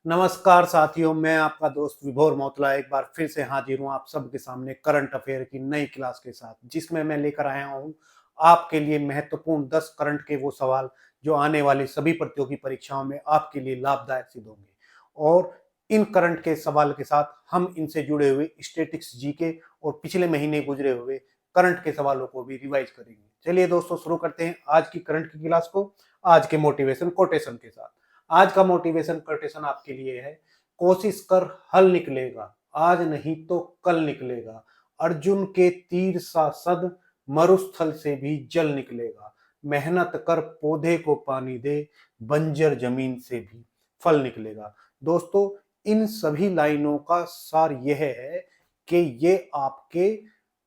नमस्कार साथियों, मैं आपका दोस्त विभोर मोतला एक बार फिर से हाजिर हूँ आप सबके सामने करंट अफेयर की नई क्लास के साथ, जिसमें मैं लेकर आया हूँ आपके लिए महत्वपूर्ण 10 करंट के वो सवाल जो आने वाली सभी प्रतियोगी परीक्षाओं में आपके लिए लाभदायक सिद्ध होंगे। और इन करंट के सवाल के साथ हम इनसे जुड़े हुए स्टैटिस्टिक्स जीके और पिछले महीने गुजरे हुए करंट के सवालों को भी रिवाइज करेंगे। चलिए दोस्तों, शुरू करते हैं आज की करंट की क्लास को आज के मोटिवेशन कोटेशन के साथ। आज का मोटिवेशन कोटेशन आपके लिए है, कोशिश कर हल निकलेगा, आज नहीं तो कल निकलेगा। अर्जुन के तीर सा सद, मरुस्थल से भी जल निकलेगा। मेहनत कर पौधे को पानी दे, बंजर जमीन से भी फल निकलेगा। दोस्तों, इन सभी लाइनों का सार यह है कि ये आपके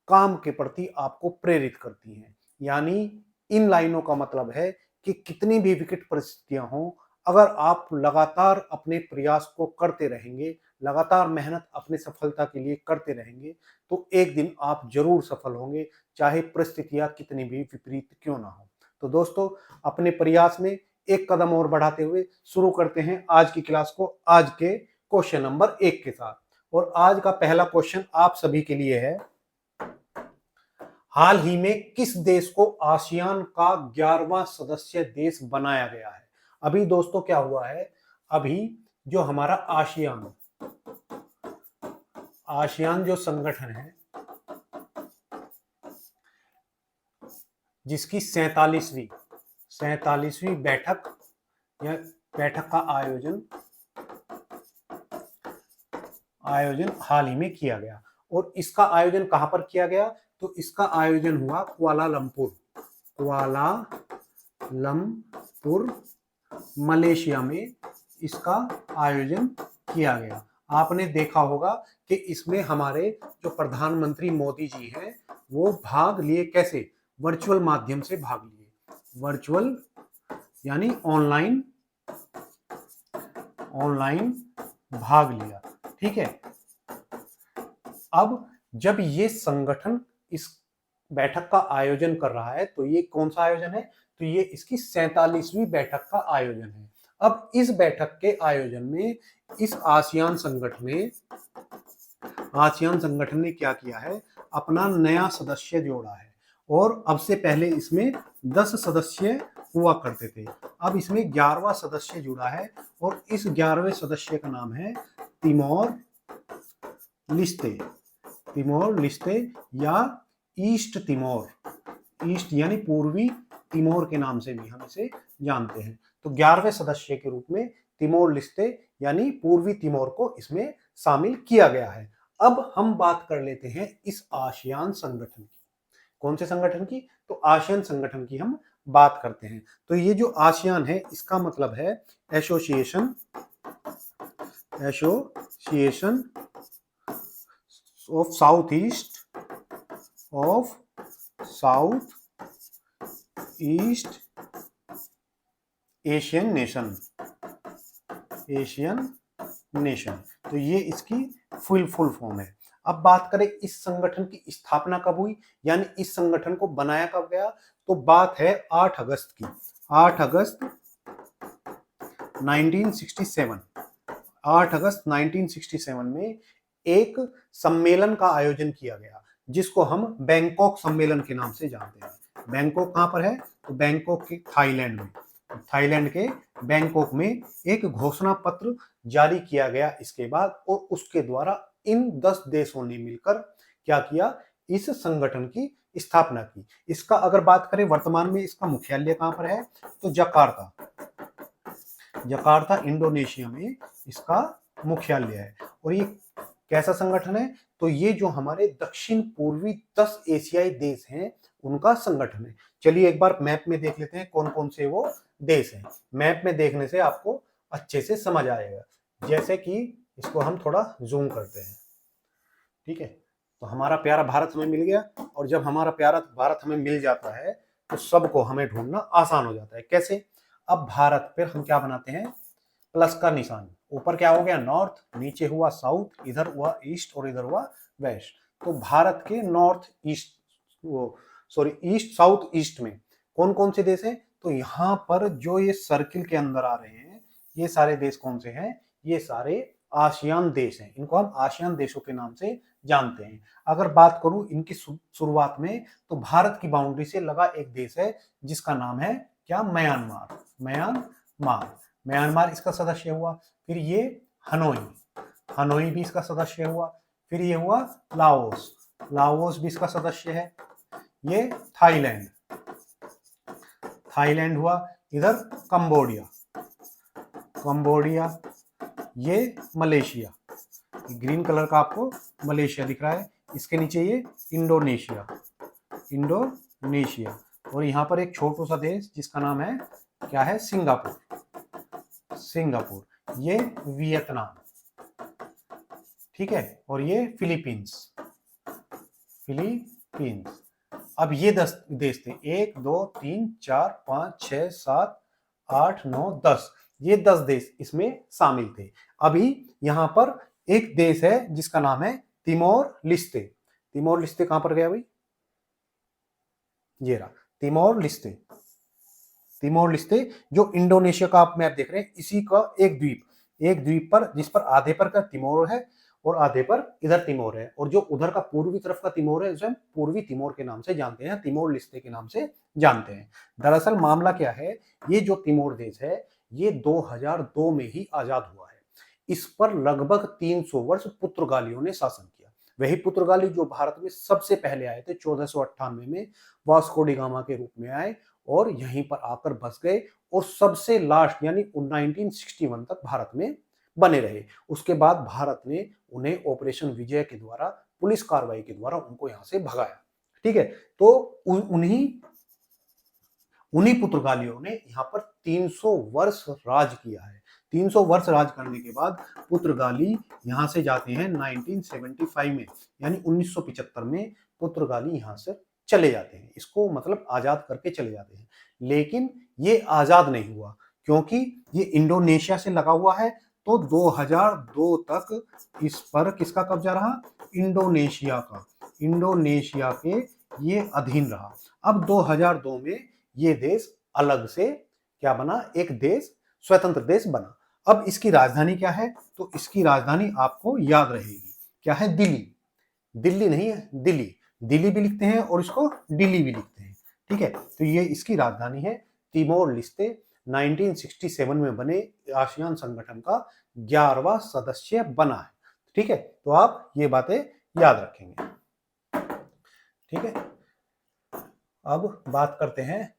काम के प्रति आपको प्रेरित करती हैं। यानी इन लाइनों का मतलब है कि कितनी भी विकट परिस्थितियां हों, अगर आप लगातार अपने प्रयास को करते रहेंगे, लगातार मेहनत अपनी सफलता के लिए करते रहेंगे, तो एक दिन आप जरूर सफल होंगे, चाहे परिस्थितियां कितनी भी विपरीत क्यों ना हो। तो दोस्तों, अपने प्रयास में एक कदम और बढ़ाते हुए शुरू करते हैं आज की क्लास को आज के क्वेश्चन नंबर 1 के साथ। और आज का पहला क्वेश्चन आप सभी के लिए है, हाल ही में किस देश को आसियान का 11वां सदस्य देश बनाया गया है? अभी दोस्तों क्या हुआ है, अभी जो हमारा आसियान आसियान जो संगठन है, जिसकी 47वीं बैठक या बैठक का आयोजन हाल ही में किया गया। और इसका आयोजन कहां पर किया गया? तो इसका आयोजन हुआ कुआलालंपुर मलेशिया में इसका आयोजन किया गया। आपने देखा होगा कि इसमें हमारे जो प्रधानमंत्री मोदी जी हैं वो भाग लिए, कैसे? वर्चुअल माध्यम से भाग लिए। वर्चुअल यानी ऑनलाइन भाग लिया। ठीक है। अब जब ये संगठन इस बैठक का आयोजन कर रहा है, तो ये कौन सा आयोजन है? तो ये इसकी 47वीं बैठक का आयोजन है। अब इस बैठक के आयोजन में इस आसियान संगठन ने क्या किया है? अपना नया सदस्य जोड़ा है। और अब से पहले इसमें 10 सदस्य हुआ करते थे, अब इसमें 11वां सदस्य जुड़ा है। और इस 11वें सदस्य का नाम है तिमोर लिस्ते या ईस्ट यानी पूर्वी तिमोर के नाम से भी हम इसे जानते हैं। तो 11वें सदस्य के रूप में तिमोर लिस्ते यानी पूर्वी तिमोर को इसमें शामिल किया गया है। अब हम बात कर लेते हैं इस आसियान संगठन की। कौन से संगठन की? तो आसियान संगठन की हम बात करते हैं। तो ये जो आसियान है, इसका मतलब है association of south east Asian nation. तो ये इसकी फुल फॉर्म है। अब बात करें इस संगठन की स्थापना कब हुई, यानी इस संगठन को बनाया कब गया? तो बात है 8 अगस्त की। 8 अगस्त 1967। 8 अगस्त 1967 में एक सम्मेलन का आयोजन किया गया, जिसको हम बैंकॉक सम्मेलन के नाम से जानते हैं। बैंकॉक कहां पर है? तो बैंकॉक के थाईलैंड के बैंकॉक में एक घोषणा पत्र जारी किया गया इसके बाद, और उसके द्वारा इन 10 देशों ने मिलकर क्या किया? इस संगठन की स्थापना की। इसका अगर बात करें वर्तमान में इसका मुख्यालय कहां पर है? तो जकार्ता इंडोनेशिया में इसका मुख्यालय है। और ये कैसा संगठन है? तो ये जो हमारे दक्षिण पूर्वी 10 एशियाई देश हैं उनका संगठन है। चलिए एक बार मैप में देख लेते हैं कौन कौन से वो देश हैं। मैप में देखने से आपको अच्छे से समझ आएगा। जैसे कि इसको हम थोड़ा जूम करते हैं। ठीक है। तो हमारा प्यारा भारत हमें मिल गया, और जब हमारा प्यारा भारत हमें मिल जाता है तो सबको हमें ढूंढना आसान हो जाता है। कैसे? अब भारत पर हम क्या बनाते हैं? प्लस का निशान। ऊपर क्या हो गया? नॉर्थ, नीचे हुआ साउथ, इधर हुआ ईस्ट और इधर हुआ वेस्ट। तो भारत के ईस्ट साउथ ईस्ट में कौन कौन से देश हैं? तो यहाँ पर जो ये सर्किल के अंदर आ रहे हैं, ये सारे देश कौन से हैं? ये सारे आसियान देश हैं। इनको हम आसियान देशों के नाम से जानते हैं। अगर बात करूं इनकी शुरुआत में, तो भारत की बाउंड्री से लगा एक देश है जिसका नाम है क्या, म्यांमार। म्यांमार म्यांमार इसका सदस्य हुआ। फिर ये हनोई, हनोई भी इसका सदस्य हुआ। फिर ये हुआ लाओस, लाओस भी इसका सदस्य है। ये थाईलैंड, थाईलैंड हुआ। इधर कंबोडिया, कंबोडिया। ये मलेशिया, ग्रीन कलर का आपको मलेशिया दिख रहा है। इसके नीचे ये इंडोनेशिया, इंडोनेशिया। और यहाँ पर एक छोटा सा देश जिसका नाम है क्या है, सिंगापुर, सिंगापुर। ये वियतनाम, ठीक है। और ये फिलीपींस, फिलीपींस। अब ये 10 देश थे, 1 2 3 4 5 6 7 8 9 10। ये 10 देश इसमें शामिल थे। अभी यहाँ पर एक देश है जिसका नाम है तिमोर लिस्ते। तिमोर लिस्ते कहां पर गया भाई, ये रहा तिमोर लिस्ते। तिमोर लिस्ते जो इंडोनेशिया का आप मैप देख रहे हैं, इसी का एक द्वीप, एक द्वीप पर, जिस पर आधे पर का तिमोर है और आधे पर इधर तिमोर है। और जो उधर का पूर्वी तरफ का तिमोर है उसे हम पूर्वी तिमोर के नाम से जानते हैं, तिमोर लिस्ते के नाम से जानते हैं। दरअसल मामला क्या है, ये जो तिमोर देश है ये 2002 में ही आजाद हुआ है। इस पर लगभग 300 वर्ष पुर्तगालियों ने शासन किया। वही पुर्तगाली जो भारत में सबसे पहले आए थे 1498 में, वास्को डी गामा के रूप में आए और यहीं पर आकर बस गए और सबसे लास्ट यानी 1961 तक भारत में बने रहे। उसके बाद भारत ने उन्हें ऑपरेशन विजय के द्वारा, पुलिस कार्रवाई के द्वारा उनको यहां से भगाया, ठीक है। तो उन्हीं पुर्तगालियों ने यहाँ पर 300 वर्ष राज किया है। 300 वर्ष राज करने के बाद पुर्तगाली यहाँ से जाते हैं 1975 में, यानी 1975 में पुर्तगाली यहाँ से चले जाते हैं। इसको मतलब आजाद करके चले जाते हैं। लेकिन ये आजाद नहीं हुआ क्योंकि ये इंडोनेशिया से लगा हुआ है। तो 2002 तक इस पर किसका कब्जा रहा, इंडोनेशिया का, इंडोनेशिया के ये अधीन रहा। अब 2002 में ये देश अलग से क्या बना, एक देश, स्वतंत्र देश बना। अब इसकी राजधानी क्या है, तो इसकी राजधानी आपको याद रहेगी, क्या है, दिल्ली। दिल्ली नहीं है, दिल्ली, दिल्ली भी लिखते हैं और इसको दिल्ली भी लिखते हैं, ठीक है। तो ये इसकी राजधानी है। तिमोर लिस्ते 1967 में बने आसियान संगठन का 11वां सदस्य बना है, ठीक है। तो आप ये बातें याद रखेंगे, ठीक है। अब बात करते हैं,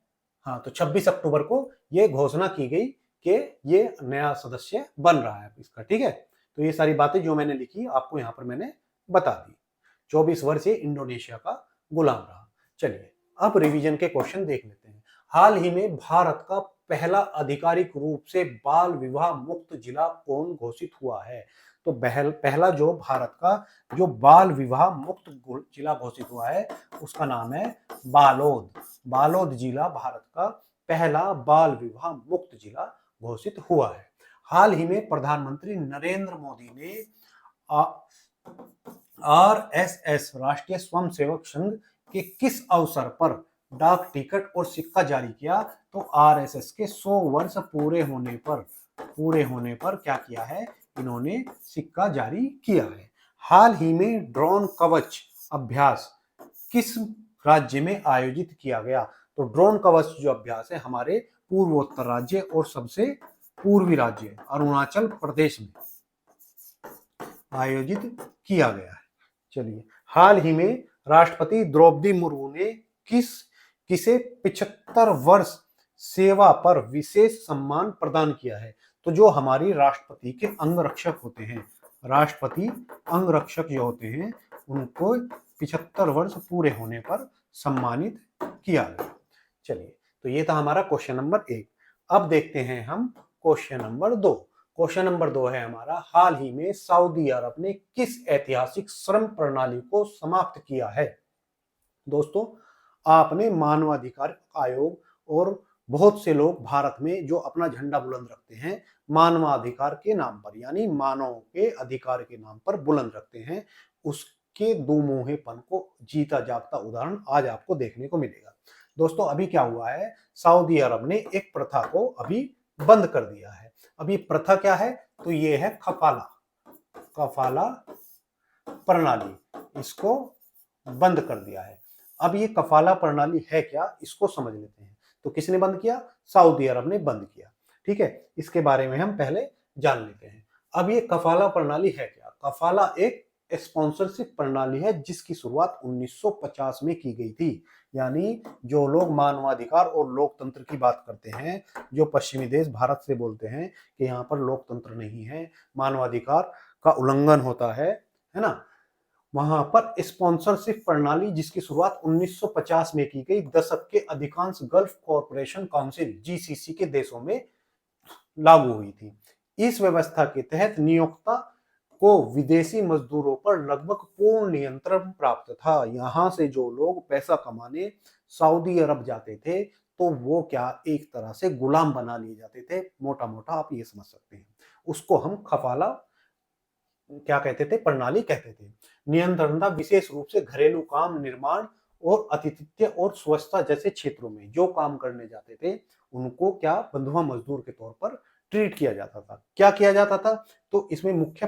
हाँ, तो 26 अक्टूबर को ये घोषणा की गई कि ये नया सदस्य बन रहा है इसका, ठीक है। तो ये सारी बातें जो मैंने लिखी आपको यहाँ पर मैंने बता दी। 24 वर्ष ये इंडोनेशिया का गुलाम रहा। चलिए अब रिवीजन के क्वेश्चन देख लेते हैं। हाल ही में भारत का पहला आधिकारिक रूप से बाल विवाह मुक्त जिला कौन घोषित हुआ है, तो पहला जो भारत का जो बाल विवाह मुक्त जिला घोषित हुआ है उसका नाम है बालोद। बालोद जिला भारत का पहला बाल विवाह मुक्त जिला घोषित हुआ है। हाल ही में प्रधानमंत्री नरेंद्र मोदी ने आरएसएस राष्ट्रीय स्वयंसेवक संघ के किस अवसर पर डाक टिकट और सिक्का जारी किया, तो आरएसएस के 100 वर्ष पूरे होने पर क्या किया है, इन्होंने सिक्का जारी किया है। हाल ही में ड्रोन कवच अभ्यास किस राज्य में आयोजित किया गया, तो ड्रोन कवच जो अभ्यास है हमारे पूर्वोत्तर राज्य और सबसे पूर्वी राज्य अरुणाचल प्रदेश में आयोजित किया गया है। चलिए, हाल ही में राष्ट्रपति द्रौपदी मुर्मू ने किसे 75 वर्ष सेवा पर विशेष सम्मान प्रदान किया है, तो जो हमारी राष्ट्रपति के अंगरक्षक होते हैं, राष्ट्रपति अंगरक्षक जो होते हैं उनको 75 वर्ष पूरे होने पर सम्मानित किया गया। चलिए, तो ये था हमारा क्वेश्चन नंबर 1। अब देखते हैं हम क्वेश्चन नंबर 2। क्वेश्चन नंबर 2 है हमारा, हाल ही में सऊदी अरब ने किस ऐतिहासिक श्रम प्रणाली को समाप्त किया है। दोस्तों, आपने मानवाधिकार आयोग और बहुत से लोग भारत में जो अपना झंडा बुलंद रखते हैं मानवाधिकार के नाम पर, यानी मानव के अधिकार के नाम पर बुलंद रखते हैं, उसके दुमुंहेपन को जीता जागता उदाहरण आज आपको देखने को मिलेगा। दोस्तों, अभी क्या हुआ है, सऊदी अरब ने एक प्रथा को अभी बंद कर दिया है। अभी प्रथा क्या है, तो ये है कफाला, कफाला प्रणाली, इसको बंद कर दिया है। अब ये कफाला प्रणाली है क्या, इसको समझ लेते हैं। तो किसने बंद किया? सऊदी अरब ने बंद किया। ठीक है, इसके बारे में हम पहले जान लेते हैं। अब ये कफाला प्रणाली है क्या? कफाला एक स्पॉन्सरशिप प्रणाली है जिसकी शुरुआत 1950 में की गई थी। यानी जो लोग मानवाधिकार और लोकतंत्र की बात करते हैं, जो पश्चिमी देश भारत से बोलते हैं कि यहाँ पर लोकतंत्र नहीं है, मानवाधिकार का उल्लंघन होता है ना, वहां पर स्पॉन्सरशिप प्रणाली जिसकी शुरुआत 1950 में की गई, दशक के अधिकांश गल्फ कॉरपोरेशन काउंसिल जीसीसी के देशों में लागू हुई थी। इस व्यवस्था के तहत नियोक्ता को विदेशी मजदूरों पर लगभग पूर्ण नियंत्रण प्राप्त था। यहां से जो लोग पैसा कमाने सऊदी अरब जाते थे तो वो क्या एक तरह से गुलाम बना लिए जाते थे, मोटा मोटा आप ये समझ सकते हैं। उसको हम खफाला क्या कहते थे? प्रणाली कहते थे। नियंत्रण था विशेष रूप से घरेलू काम, निर्माण और आतिथ्य और स्वच्छता जैसे क्षेत्रों में जो काम करने जाते थे उनको क्या बंधुआ मजदूर के तौर पर ट्रीट किया जाता था। क्या किया जाता था? तो इसमें मुख्य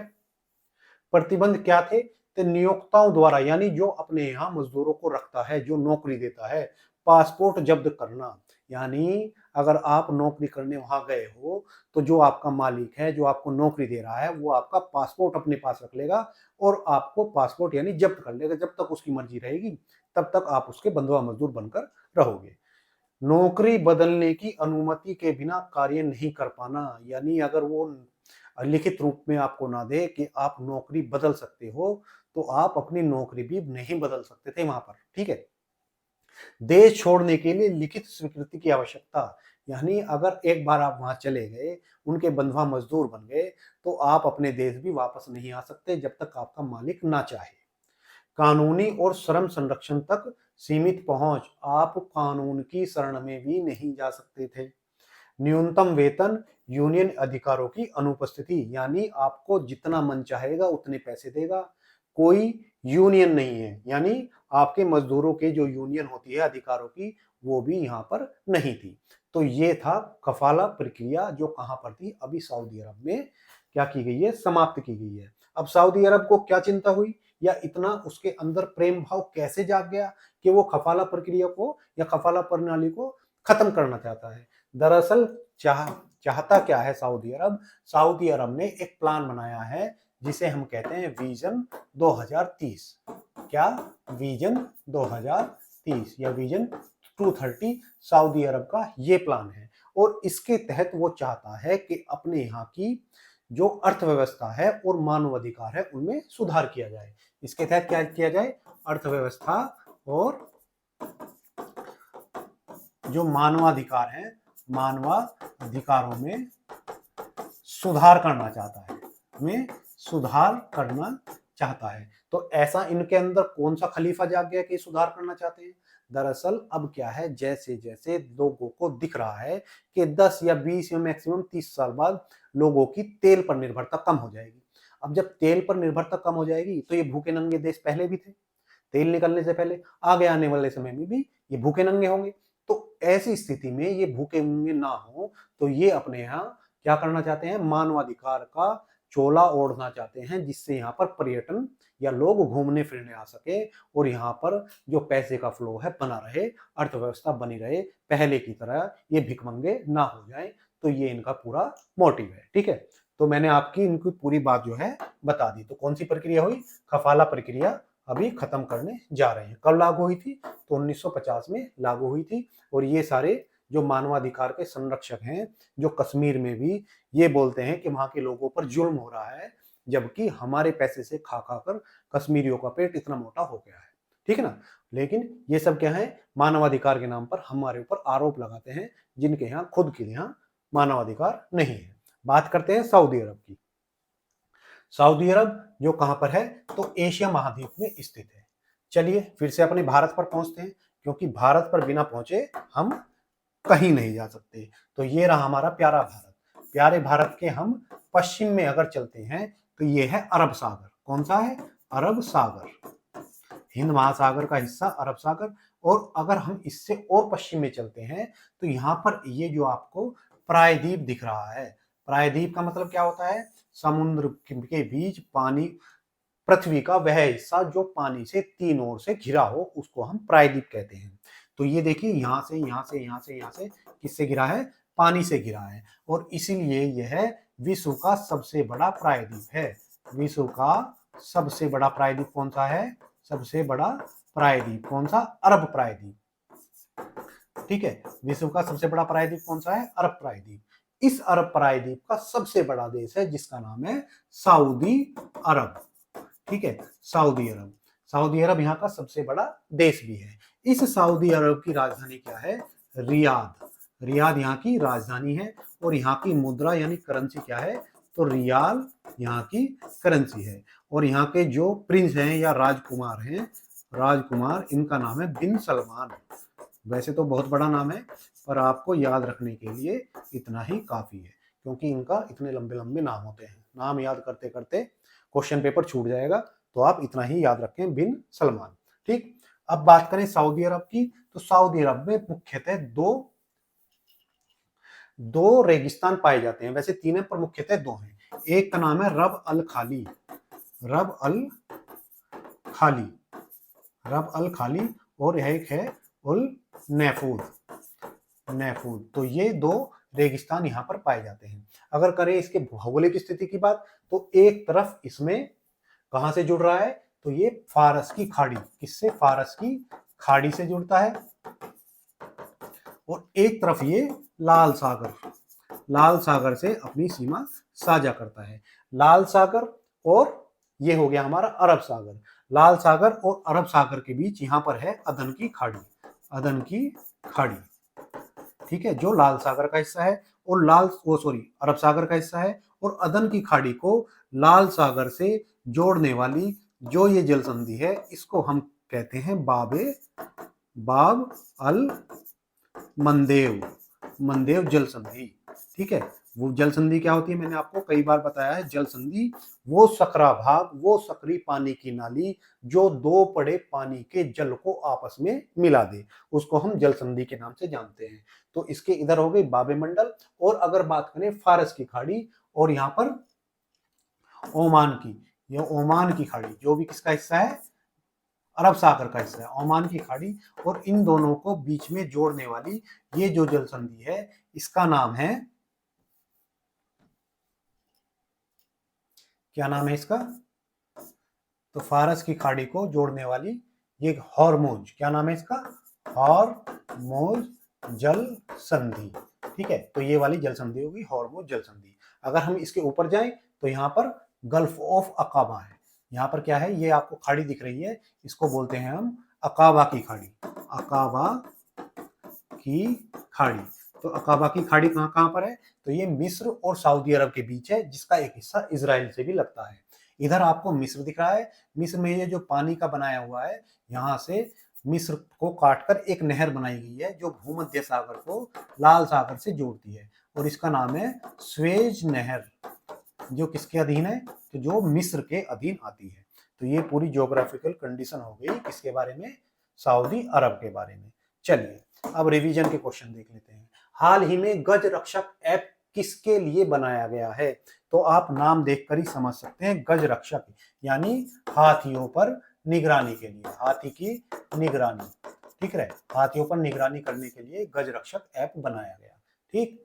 प्रतिबंध क्या थे? तो नियोक्ताओं द्वारा, यानी जो अपने यहाँ मजदूरों को रखता है, जो नौकरी देता है, पासपोर्ट जब्त करना। यानी अगर आप नौकरी करने वहां गए हो तो जो आपका मालिक है, जो आपको नौकरी दे रहा है, वो आपका पासपोर्ट अपने पास रख लेगा और आपको पासपोर्ट यानी जब्त कर लेगा। जब तक उसकी मर्जी रहेगी तब तक आप उसके बंधुआ मजदूर बनकर रहोगे। नौकरी बदलने की अनुमति के बिना कार्य नहीं कर पाना, यानी अगर वो लिखित रूप में आपको ना दे कि आप नौकरी बदल सकते हो तो आप अपनी नौकरी भी नहीं बदल सकते थे वहां पर। ठीक है, देश छोड़ने के लिए लिखित स्वीकृति की आवश्यकता, यानी अगर एक बार आप वहां चले गए, उनके बंधुआ मजदूर बन गए, तो आप अपने देश भी वापस नहीं आ सकते जब तक आपका मालिक ना चाहे। कानूनी और श्रम संरक्षण तक सीमित पहुंच, आप कानून की शरण में भी नहीं जा सकते थे। न्यूनतम वेतन, यूनियन अधिकारों की अनुपस्थिति, यानी आपको जितना मन चाहेगा उतने पैसे देगा, कोई यूनियन नहीं है, यानी आपके मजदूरों के जो यूनियन होती है अधिकारों की, वो भी यहाँ पर नहीं थी। तो ये था कफाला प्रक्रिया जो कहां पर थी? अभी सऊदी अरब में क्या की गई है? समाप्त की गई है। अब सऊदी अरब को क्या चिंता हुई या इतना उसके अंदर प्रेम भाव कैसे जाग गया कि वो खफाला प्रक्रिया को या खफाला प्रणाली को खत्म करना चाहता है? दरअसल चाहता क्या है सऊदी अरब? सऊदी अरब ने एक प्लान बनाया है जिसे हम कहते हैं विजन 2030। क्या? विजन 2030 या विजन 230 सऊदी अरब का ये प्लान है और इसके तहत वो चाहता है कि अपने यहाँ की जो अर्थव्यवस्था है और मानवाधिकार है उनमें सुधार किया जाए। इसके तहत क्या किया जाए? अर्थव्यवस्था और जो मानवाधिकार है, मानवाधिकारों में सुधार करना चाहता है, में सुधार करना चाहता है। तो ऐसा इनके अंदर कौन सा खलीफा जाग गया कि सुधार करना चाहते हैं? दरअसल अब क्या है, जैसे जैसे लोगों को दिख रहा है कि 10 या 20 या मैक्सिमम 30 साल बाद लोगों की तेल पर निर्भरता कम हो जाएगी। अब जब तेल पर निर्भरता कम हो जाएगी तो ये भूखे नंगे देश पहले भी थे, तेल निकलने से पहले, आगे आने वाले समय में भी ये भूखे नंगे होंगे। तो ऐसी स्थिति में ये भूखे नंगे ना हो तो ये अपने यहाँ क्या करना चाहते हैं? मानवाधिकार का चोला ओढ़ना चाहते हैं जिससे यहाँ पर पर्यटन या लोग घूमने फिरने आ सके और यहाँ पर जो पैसे का फ्लो है बना रहे, अर्थव्यवस्था बनी रहे, पहले की तरह ये भिखमंगे ना हो जाए। तो ये इनका पूरा मोटिव है। ठीक है, तो मैंने आपकी इनकी पूरी बात जो है बता दी। तो कौन सी प्रक्रिया हुई? खफाला प्रक्रिया अभी खत्म करने जा रहे हैं। कब लागू हुई थी? तो 1950 में लागू हुई थी और ये सारे जो मानवाधिकार के संरक्षक हैं, जो कश्मीर में भी ये बोलते हैं कि वहां के लोगों पर जुल्म हो रहा है, जबकि हमारे पैसे से खा खा कर कश्मीरियों का पेट इतना मोटा हो गया है। ठीक है ना? लेकिन ये सब क्या है? मानवाधिकार के नाम पर हमारे ऊपर आरोप लगाते हैं जिनके यहाँ खुद के यहाँ मानवाधिकार नहीं है। बात करते हैं सऊदी अरब की। सऊदी अरब जो कहां पर है? तो एशिया महाद्वीप में स्थित है। चलिए फिर से अपने भारत पर पहुंचते हैं, क्योंकि भारत पर बिना पहुंचे हम कहीं नहीं जा सकते। तो ये रहा हमारा प्यारा भारत। प्यारे भारत के हम पश्चिम में अगर चलते हैं तो ये है अरब सागर। कौन सा है? अरब सागर, हिंद महासागर का हिस्सा अरब सागर। और अगर हम इससे और पश्चिम में चलते हैं तो यहाँ पर ये जो आपको प्रायद्वीप दिख रहा है, प्रायद्वीप का मतलब क्या होता है? समुद्र के बीच पानी, पृथ्वी का वह हिस्सा जो पानी से 3 ओर से घिरा हो, उसको हम प्रायद्वीप कहते हैं। तो ये देखिए यहाँ से यहाँ से यहाँ से यहाँ से किससे घिरा है? पानी से घिरा है, और इसीलिए यह विश्व का सबसे बड़ा प्रायद्वीप है। विश्व का सबसे बड़ा प्रायद्वीप कौन सा है? सबसे बड़ा प्रायद्वीप कौन सा? अरब प्रायद्वीप। ठीक है, विश्व का सबसे बड़ा प्रायद्वीप कौन सा है? अरब प्रायद्वीप। इस अरब प्रायद्वीप का सबसे बड़ा देश है जिसका नाम है सऊदी अरब। ठीक है, सऊदी अरब। सऊदी अरब यहाँ का सबसे बड़ा देश भी है। इस सऊदी अरब की राजधानी क्या है? रियाद। रियाद यहाँ की राजधानी है, और यहाँ की मुद्रा यानी करेंसी क्या है? तो रियाल यहाँ की करेंसी है। और यहाँ के जो प्रिंस हैं या राजकुमार हैं, राजकुमार, इनका नाम है बिन सलमान। वैसे तो बहुत बड़ा नाम है, पर आपको याद रखने के लिए इतना ही काफी है, क्योंकि इनका इतने लंबे लंबे नाम होते हैं। नाम याद करते करते क्वेश्चन पेपर छूट जाएगा, तो आप इतना ही याद रखें, बिन सलमान। ठीक, अब बात करें सऊदी अरब की, तो सऊदी अरब में मुख्यतः दो रेगिस्तान पाए जाते हैं। वैसे तीन है, पर मुख्यतः दो हैं। एक का नाम है रब अल खाली, रब अल खाली, रब अल खाली, और एक है उल नैफूद, नैफूद। तो ये दो रेगिस्तान यहाँ पर पाए जाते हैं। अगर करें इसके भौगोलिक स्थिति की बात, तो एक तरफ इसमें कहां से जुड़ रहा है? तो ये फारस की खाड़ी, किससे? फारस की खाड़ी से जुड़ता है। और एक तरफ ये लाल सागर, लाल सागर से अपनी सीमा साझा करता है। लाल सागर, और ये हो गया हमारा अरब सागर। लाल सागर और अरब सागर के बीच यहां पर है अदन की खाड़ी, अदन की खाड़ी। ठीक है, जो लाल सागर का हिस्सा है, और अरब सागर का हिस्सा है, और अदन की खाड़ी को लाल सागर से जोड़ने वाली जो ये जल संधि है, इसको हम कहते हैं बाब अल मंदेव, मंदेव जल संधि। ठीक है, वो जल संधि क्या होती है? मैंने आपको कई बार बताया है। जल संधि वो सकरा भाग, वो सकरी पानी की नाली जो दो पड़े पानी के जल को आपस में मिला दे, उसको हम जल संधि के नाम से जानते हैं। तो इसके इधर हो गई बाबे मंडल। और अगर बात करें फारस की खाड़ी और यहाँ पर ओमान की, ये ओमान की खाड़ी जो भी किसका हिस्सा है? अरब सागर का हिस्सा है, ओमान की खाड़ी। और इन दोनों को बीच में जोड़ने वाली ये जो जल संधि है, इसका नाम है, क्या नाम है इसका? तो फारस की खाड़ी को जोड़ने वाली ये हॉर्मोज, क्या नाम है इसका? हॉर्मोज जल संधि। ठीक है, तो ये वाली जल संधि होगी हॉर्मोज जल संधि। अगर हम इसके ऊपर जाएं, तो यहाँ पर गल्फ ऑफ अकाबा है। यहाँ पर क्या है? ये आपको खाड़ी दिख रही है, इसको बोलते हैं हम अकाबा की खाड़ी, अकाबा की खाड़ी। तो अकाबा की खाड़ी कहाँ कहाँ पर है? तो ये मिस्र और सऊदी अरब के बीच है, जिसका एक हिस्सा इजराइल से भी लगता है। इधर आपको मिस्र दिख रहा है। मिस्र में ये जो पानी का बनाया हुआ है, यहाँ से मिस्र को काटकर एक नहर बनाई गई है जो भूमध्य सागर को लाल सागर से जोड़ती है, और इसका नाम है स्वेज नहर, जो किसके अधीन है? तो जो मिस्र के अधीन आती है। तो ये पूरी ज्योग्राफिकल कंडीशन हो गई किसके बारे में? सऊदी अरब के बारे में। चलिए अब रिवीजन के क्वेश्चन देख लेते हैं। हाल ही में गज रक्षक ऐप किसके लिए बनाया गया है? तो आप नाम देखकर ही समझ सकते हैं। गज रक्षक यानी हाथियों पर निगरानी के लिए, हाथी की निगरानी। ठीक है, हाथियों पर निगरानी करने के लिए गज रक्षक ऐप बनाया गया। ठीक,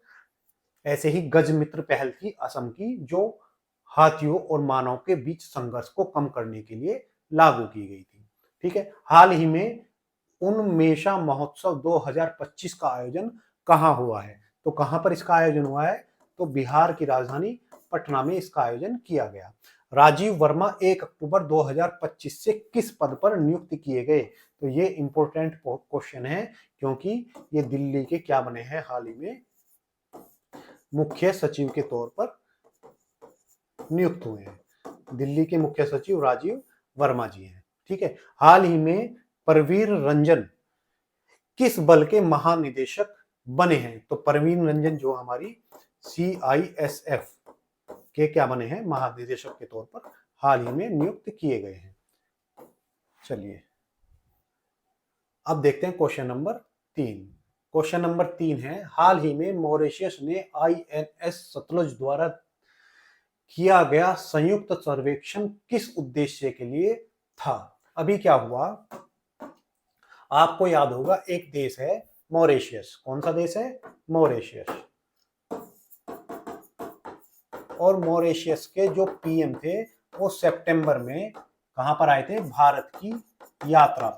ऐसे ही गज मित्र पहल थी असम की, जो हाथियों और मानव के बीच संघर्ष को कम करने के लिए लागू की गई थी। ठीक है, हाल ही में उन्मेषा महोत्सव 2025 का आयोजन कहाँ हुआ है? तो कहां पर इसका आयोजन हुआ है? तो बिहार की राजधानी पटना में इसका आयोजन किया गया। राजीव वर्मा 1 अक्टूबर 2025 से किस पद पर नियुक्त किए गए? तो ये इंपॉर्टेंट क्वेश्चन है, क्योंकि ये दिल्ली के क्या बने हैं? हाल ही में मुख्य सचिव के तौर पर नियुक्त हुए हैं। दिल्ली के मुख्य सचिव राजीव वर्मा जी हैं। ठीक है, हाल ही में परवीर रंजन किस बल के महानिदेशक बने हैं? तो परवीन रंजन जो हमारी CISF के क्या बने हैं? महानिदेशक के तौर पर हाल ही में नियुक्त किए गए हैं। चलिए अब देखते हैं क्वेश्चन नंबर 3। क्वेश्चन नंबर 3 है, हाल ही में मॉरिशस ने आईएनएस सतलुज द्वारा किया गया संयुक्त सर्वेक्षण किस उद्देश्य के लिए था? अभी क्या हुआ, आपको याद होगा एक देश है मॉरिशस। कौन सा देश है? मॉरिशस। और मॉरिशस के जो पीएम थे वो सितंबर में कहां पर आए थे? भारत की यात्रा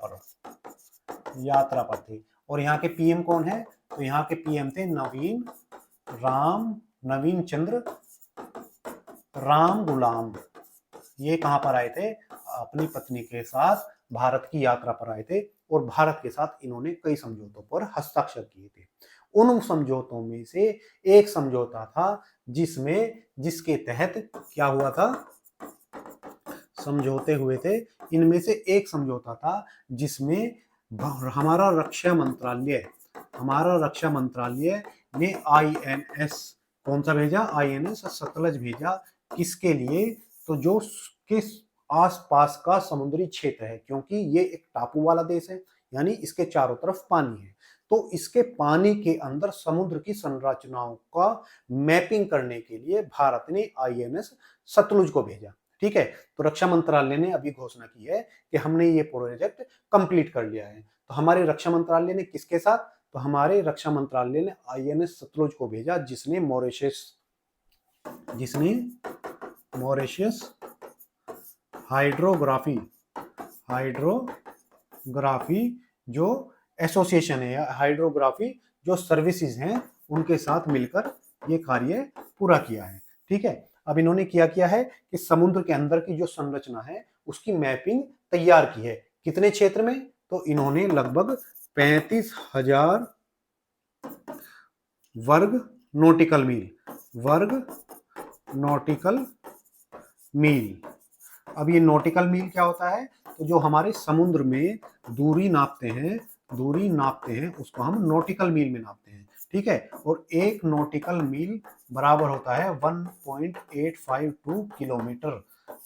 पर थे। और यहाँ के पीएम कौन है? तो यहाँ के पीएम थे नवीन चंद्र राम गुलाम। ये कहां पर आए थे? अपनी पत्नी के साथ भारत की यात्रा पर आए थे और भारत के साथ इन्होंने कई समझौतों पर हस्ताक्षर किए थे। उन समझौतों में से एक समझौता था जिसके तहत क्या हुआ था? समझौते हुए थे। इनमें से एक समझौता था जिसमें हमारा रक्षा मंत्रालय ने आईएनएस कौन सा भेजा? आईएनएस सतलज भेजा। किसके लिए? तो जो किस आसपास का समुद्री क्षेत्र है, क्योंकि ये एक टापू वाला देश है, यानी इसके चारों तरफ पानी है, तो इसके पानी के अंदर समुद्र की संरचनाओं का मैपिंग करने के लिए भारत ने आईएनएस सतलुज को भेजा। ठीक है, तो रक्षा मंत्रालय ने अभी घोषणा की है कि हमने ये प्रोजेक्ट कंप्लीट कर लिया है। तो हमारे रक्षा मंत्रालय ने किसके साथ? तो हमारे रक्षा मंत्रालय ने आईएनएस सतलुज को भेजा, जिसने मॉरिशस हाइड्रोग्राफी जो एसोसिएशन है, हाइड्रोग्राफी जो सर्विसेज हैं, उनके साथ मिलकर ये कार्य पूरा किया है। ठीक है, अब इन्होंने क्या है कि समुद्र के अंदर की जो संरचना है उसकी मैपिंग तैयार की है। कितने क्षेत्र में? तो इन्होंने लगभग 35,000 वर्ग नॉटिकल मील। अब ये नॉटिकल मील क्या होता है? तो जो हमारे समुद्र में दूरी नापते हैं उसको हम नॉटिकल मील में नापते हैं। ठीक है, और एक नॉटिकल मील बराबर होता है 1.852 किलोमीटर।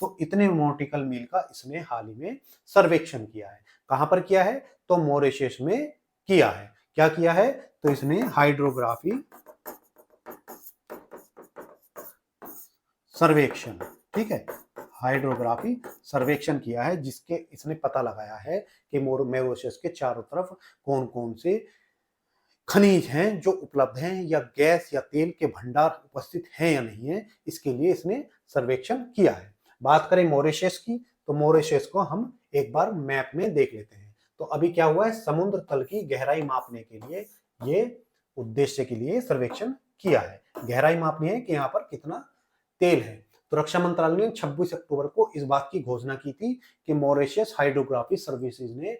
तो इतने नॉटिकल मील का इसने हाल ही में सर्वेक्षण किया है। कहां पर किया है? तो मॉरिशस में किया है। क्या किया है? तो इसने हाइड्रोग्राफी सर्वेक्षण, ठीक है, हाइड्रोग्राफी सर्वेक्षण किया है, जिसके इसने पता लगाया है कि मॉरिशस के चारों तरफ कौन कौन से खनिज हैं जो उपलब्ध हैं, या गैस या तेल के भंडार उपस्थित हैं या नहीं है। इसके लिए इसने सर्वेक्षण किया है। बात करें मॉरिशस की, तो मॉरिशस को हम एक बार मैप में देख लेते हैं। तो अभी क्या हुआ है? समुद्र तल की गहराई मापने के लिए ये उद्देश्य के लिए सर्वेक्षण किया है। गहराई मापनी है कि यहाँ पर कितना तेल है। तो रक्षा मंत्रालय ने 26 अक्टूबर को इस बात की घोषणा की थी कि मॉरिशस हाइड्रोग्राफी सर्विसेज ने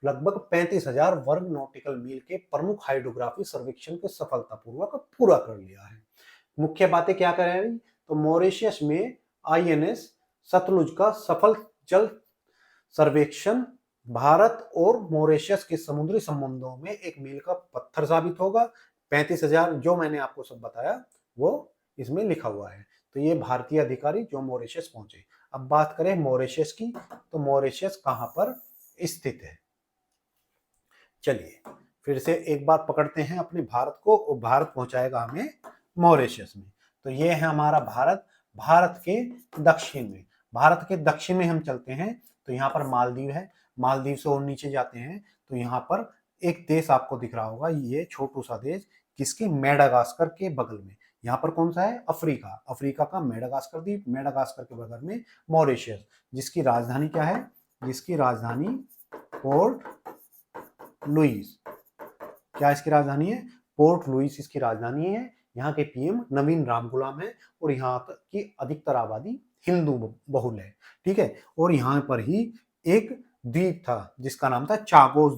लगभग 35,000 वर्ग नॉटिकल मील के प्रमुख हाइड्रोग्राफी सर्वेक्षण को सफलतापूर्वक पूरा कर लिया है। मुख्य बातें क्या कर रही? तो मॉरिशस में आईएनएस सतलुज का सफल जल सर्वेक्षण भारत और मॉरिशस के समुद्री संबंधों में एक मील का पत्थर साबित होगा। 35,000 जो मैंने आपको सब बताया वो इसमें लिखा हुआ है। तो ये भारतीय अधिकारी जो मॉरिशस पहुंचे। अब बात करें मॉरिशस की, तो मॉरिशस कहां पर स्थित है? चलिए फिर से एक बार पकड़ते हैं अपने भारत को, और भारत पहुंचाएगा हमें मॉरिशस में। तो ये है हमारा भारत के दक्षिण में हम चलते हैं तो यहाँ पर मालदीव है। मालदीव से और नीचे जाते हैं तो यहाँ पर एक देश आपको दिख रहा होगा, ये छोटू सा देश, किसके? मेडागास्कर के बगल में। यहाँ पर कौन सा है? अफ्रीका का मेडागास्कर द्वीप। मेडागास्कर के बगल में मॉरिशस, जिसकी राजधानी क्या है? जिसकी राजधानी पोर्ट लुइस। क्या इसकी राजधानी है? पोर्ट लुइस इसकी राजधानी है। यहाँ के पीएम नवीन राम गुलाम है और यहाँ की अधिकतर आबादी हिंदू बहुल है। ठीक है, और यहाँ पर ही एक द्वीप था जिसका नाम था चागोस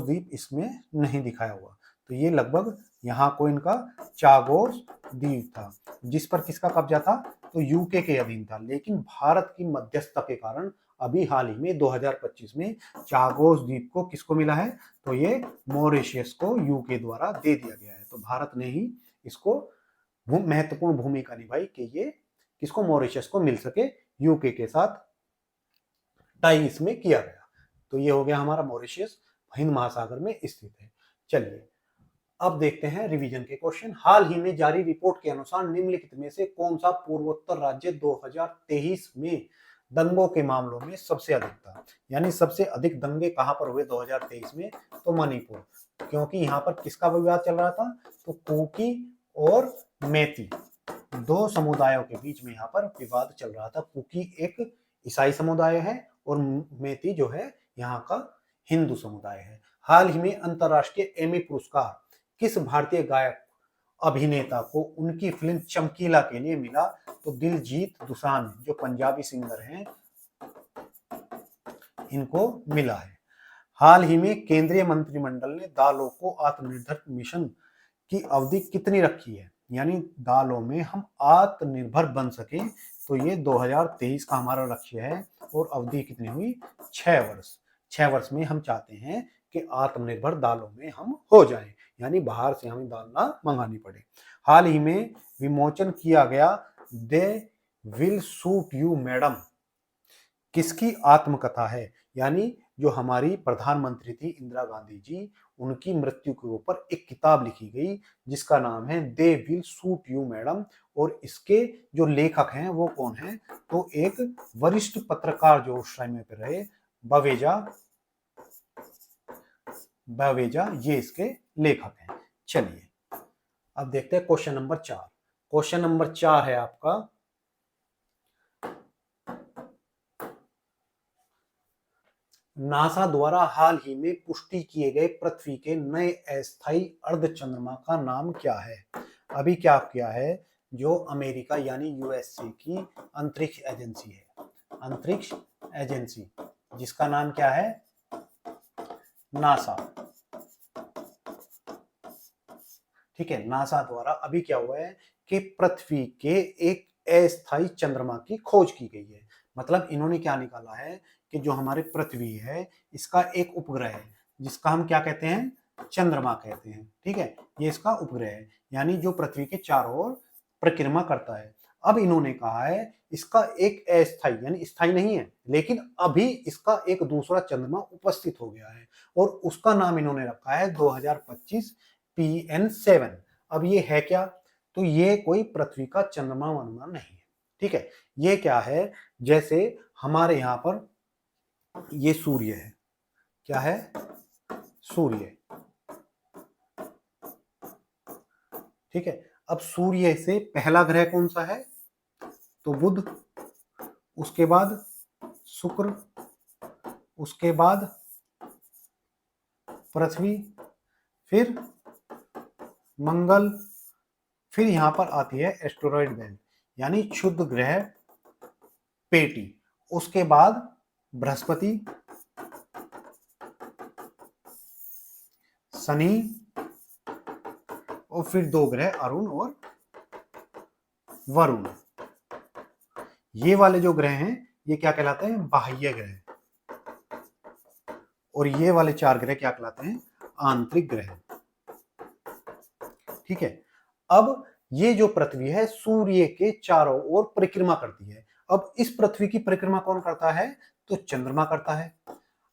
द्वीप इसमें नहीं दिखाया हुआ। तो ये लगभग यहाँ को इनका चागोस द्वीप था, जिस पर किसका कब्जा था? तो यूके के अधीन था। लेकिन भारत की मध्यस्थता के कारण अभी हाल ही में 2025 में चागोस द्वीप को किसको मिला है? तो ये मॉरिशस को यूके द्वारा दे दिया गया है। तो भारत ने ही इसको महत्वपूर्ण भूमिका निभाई कि ये किसको? मॉरिशस को मिल सके। यूके के साथ टाई इसमें किया गया। तो ये हो गया हमारा मॉरिशस, हिंद महासागर में स्थित है। चलिए अब देखते हैं रिवीजन के क्वेश्चन। हाल ही में जारी रिपोर्ट के अनुसार निम्नलिखित में से कौन सा पूर्वोत्तर राज्य 2023 में दंगों के मामलों में सबसे अधिक था? यानी सबसे अधिक दंगे कहां पर हुए 2023 में? तो मणिपुर, क्योंकि यहाँ पर किसका विवाद चल रहा था? तो कुकी और मेती, दो समुदायों के बीच में यहाँ पर विवाद चल रहा था। कुकी एक ईसाई समुदाय है और मेती जो है यहाँ का हिंदू समुदाय है। हाल ही में अंतरराष्ट्रीय एमी पुरस्कार किस भारतीय गायक अभिनेता को उनकी फिल्म चमकीला के लिए मिला? तो दिलजीत दोसांझ जो पंजाबी सिंगर हैं, इनको मिला है। हाल ही में केंद्रीय मंत्रिमंडल ने दालों को आत्मनिर्भर मिशन की अवधि कितनी रखी है? यानी दालों में हम आत्मनिर्भर बन सके, तो ये 2023 का हमारा लक्ष्य है और अवधि कितनी हुई? 6 वर्ष। 6 वर्ष में हम चाहते हैं कि आत्मनिर्भर दालों में हम हो जाएं, यानी बाहर से हमें दाल ना मंगानी पड़े। हाल ही में विमोचन किया गया they will suit you madam किसकी आत्मकथा है? यानी जो हमारी प्रधानमंत्री थी इंदिरा गांधी जी, उनकी मृत्यु के ऊपर एक किताब लिखी गई जिसका नाम है they will suit you madam. और इसके जो लेखक हैं वो कौन है? तो एक वरिष्ठ पत्रकार जो उस समय पे रहे, बवेजा बवेजा, ये इसके लेखक हैं। चलिए अब देखते हैं क्वेश्चन नंबर 4। क्वेश्चन नंबर 4 है आपका, नासा द्वारा हाल ही में पुष्टि किए गए पृथ्वी के नए अस्थायी अर्धचंद्रमा का नाम क्या है? अभी क्या किया है, जो अमेरिका यानी यूएसए की अंतरिक्ष एजेंसी है, अंतरिक्ष एजेंसी, जिसका नाम क्या है? नासा। ठीक है, नासा द्वारा अभी क्या हुआ है कि पृथ्वी के एक अस्थायी चंद्रमा की खोज की गई है। मतलब इन्होंने क्या निकाला है कि जो हमारे पृथ्वी है इसका एक उपग्रह है जिसका हम क्या कहते हैं? चंद्रमा कहते हैं। ठीक है, ये इसका उपग्रह है, यानी जो पृथ्वी के चारों ओर परिक्रमा करता है। अब इन्होंने कहा है इसका एक अस्थायी, यानी स्थायी नहीं है, लेकिन अभी इसका एक दूसरा चंद्रमा उपस्थित हो गया है और उसका नाम इन्होंने रखा है 2025 PN7। अब ये है क्या? तो ये कोई पृथ्वी का चंद्रमा वंद्रमा नहीं है। ठीक है, ये क्या है, जैसे हमारे यहाँ पर ये सूर्य है, क्या है? सूर्य। ठीक है, अब सूर्य से पहला ग्रह कौन सा है? तो बुध, उसके बाद शुक्र, उसके बाद पृथ्वी, फिर मंगल, फिर यहां पर आती है एस्टेरॉयड बेल्ट यानी क्षुद्र ग्रह पेटी, उसके बाद बृहस्पति, शनि और फिर दो ग्रह अरुण और वरुण। ये वाले जो ग्रह हैं ये क्या कहलाते हैं? बाह्य ग्रह। और ये वाले 4 ग्रह क्या कहलाते हैं? आंतरिक ग्रह। ठीक है, अब ये जो पृथ्वी है सूर्य के चारों ओर परिक्रमा करती है। अब इस पृथ्वी की परिक्रमा कौन करता है? तो चंद्रमा करता है।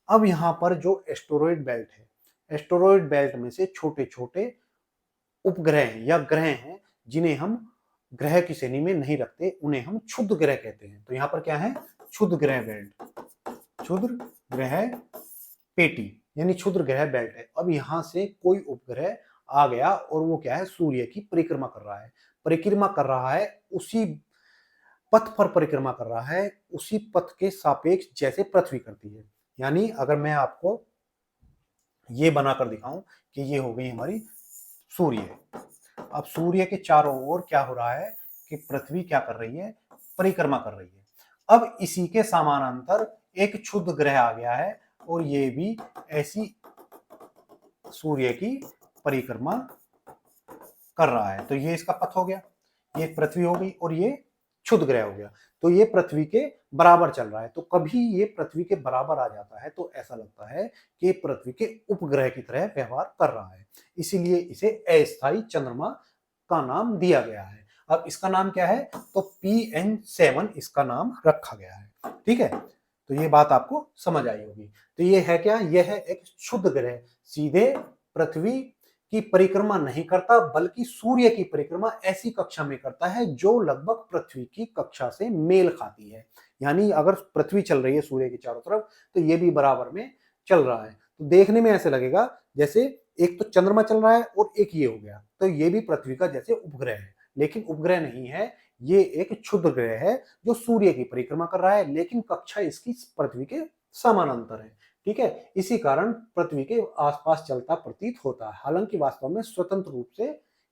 अब यहां पर जो एस्टेरॉयड बेल्ट है, एस्टेरॉयड बेल्ट में से छोटे छोटे उपग्रह या ग्रह हैं जिन्हें हम ग्रह की श्रेणी में नहीं रखते, उन्हें हम क्षुद्र ग्रह कहते हैं। तो यहाँ पर क्या है? क्षुद्र ग्रह बेल्ट, क्षुद्र ग्रह पेटी यानी क्षुद्र ग्रह बेल्ट है। अब यहाँ से कोई उपग्रह आ गया और वो क्या है? सूर्य की परिक्रमा कर रहा है। परिक्रमा कर रहा है उसी पथ पर परिक्रमा कर रहा है, उसी पथ के सापेक्ष जैसे पृथ्वी करती है। यानी अगर मैं आपको ये बनाकर दिखाऊं कि ये हो गई हमारी सूर्य। अब सूर्य के चारों ओर क्या हो रहा है कि पृथ्वी क्या कर रही है? परिक्रमा कर रही है। अब इसी के समानांतर एक क्षुद्र ग्रह आ गया है और ये भी ऐसी सूर्य की परिक्रमा कर रहा है। तो ये इसका पथ हो गया, ये पृथ्वी हो गई और ये क्षुद्र ग्रह हो गया। तो ये पृथ्वी के बराबर चल रहा है। तो कभी ये पृथ्वी के बराबर आ जाता है तो ऐसा लगता है कि पृथ्वी के उपग्रह की तरह व्यवहार कर रहा है, इसीलिए इसे अस्थायी चंद्रमा का नाम दिया गया है। अब इसका नाम क्या है? तो PN7 इसका नाम रखा गया है। ठीक है, तो ये बात आपको समझ आई होगी। तो ये है क्या? यह है एक क्षुद्र ग्रह, सीधे पृथ्वी की परिक्रमा नहीं करता बल्कि सूर्य की परिक्रमा ऐसी कक्षा में करता है जो लगभग पृथ्वी की कक्षा से मेल खाती है। यानी अगर पृथ्वी चल रही है सूर्य के चारों तरफ तो ये भी बराबर में चल रहा है। तो देखने में ऐसे लगेगा जैसे एक तो चंद्रमा चल रहा है और एक ये हो गया, तो ये भी पृथ्वी का जैसे उपग्रह है, लेकिन उपग्रह नहीं है, ये एक क्षुद्र ग्रह है जो सूर्य की परिक्रमा कर रहा है, लेकिन कक्षा इसकी पृथ्वी के समानांतर है। ठीक है, इसी कारण पृथ्वी के आसपास चलता प्रतीत होता है, हालांकि वास्तव में स्वतंत्र रूप से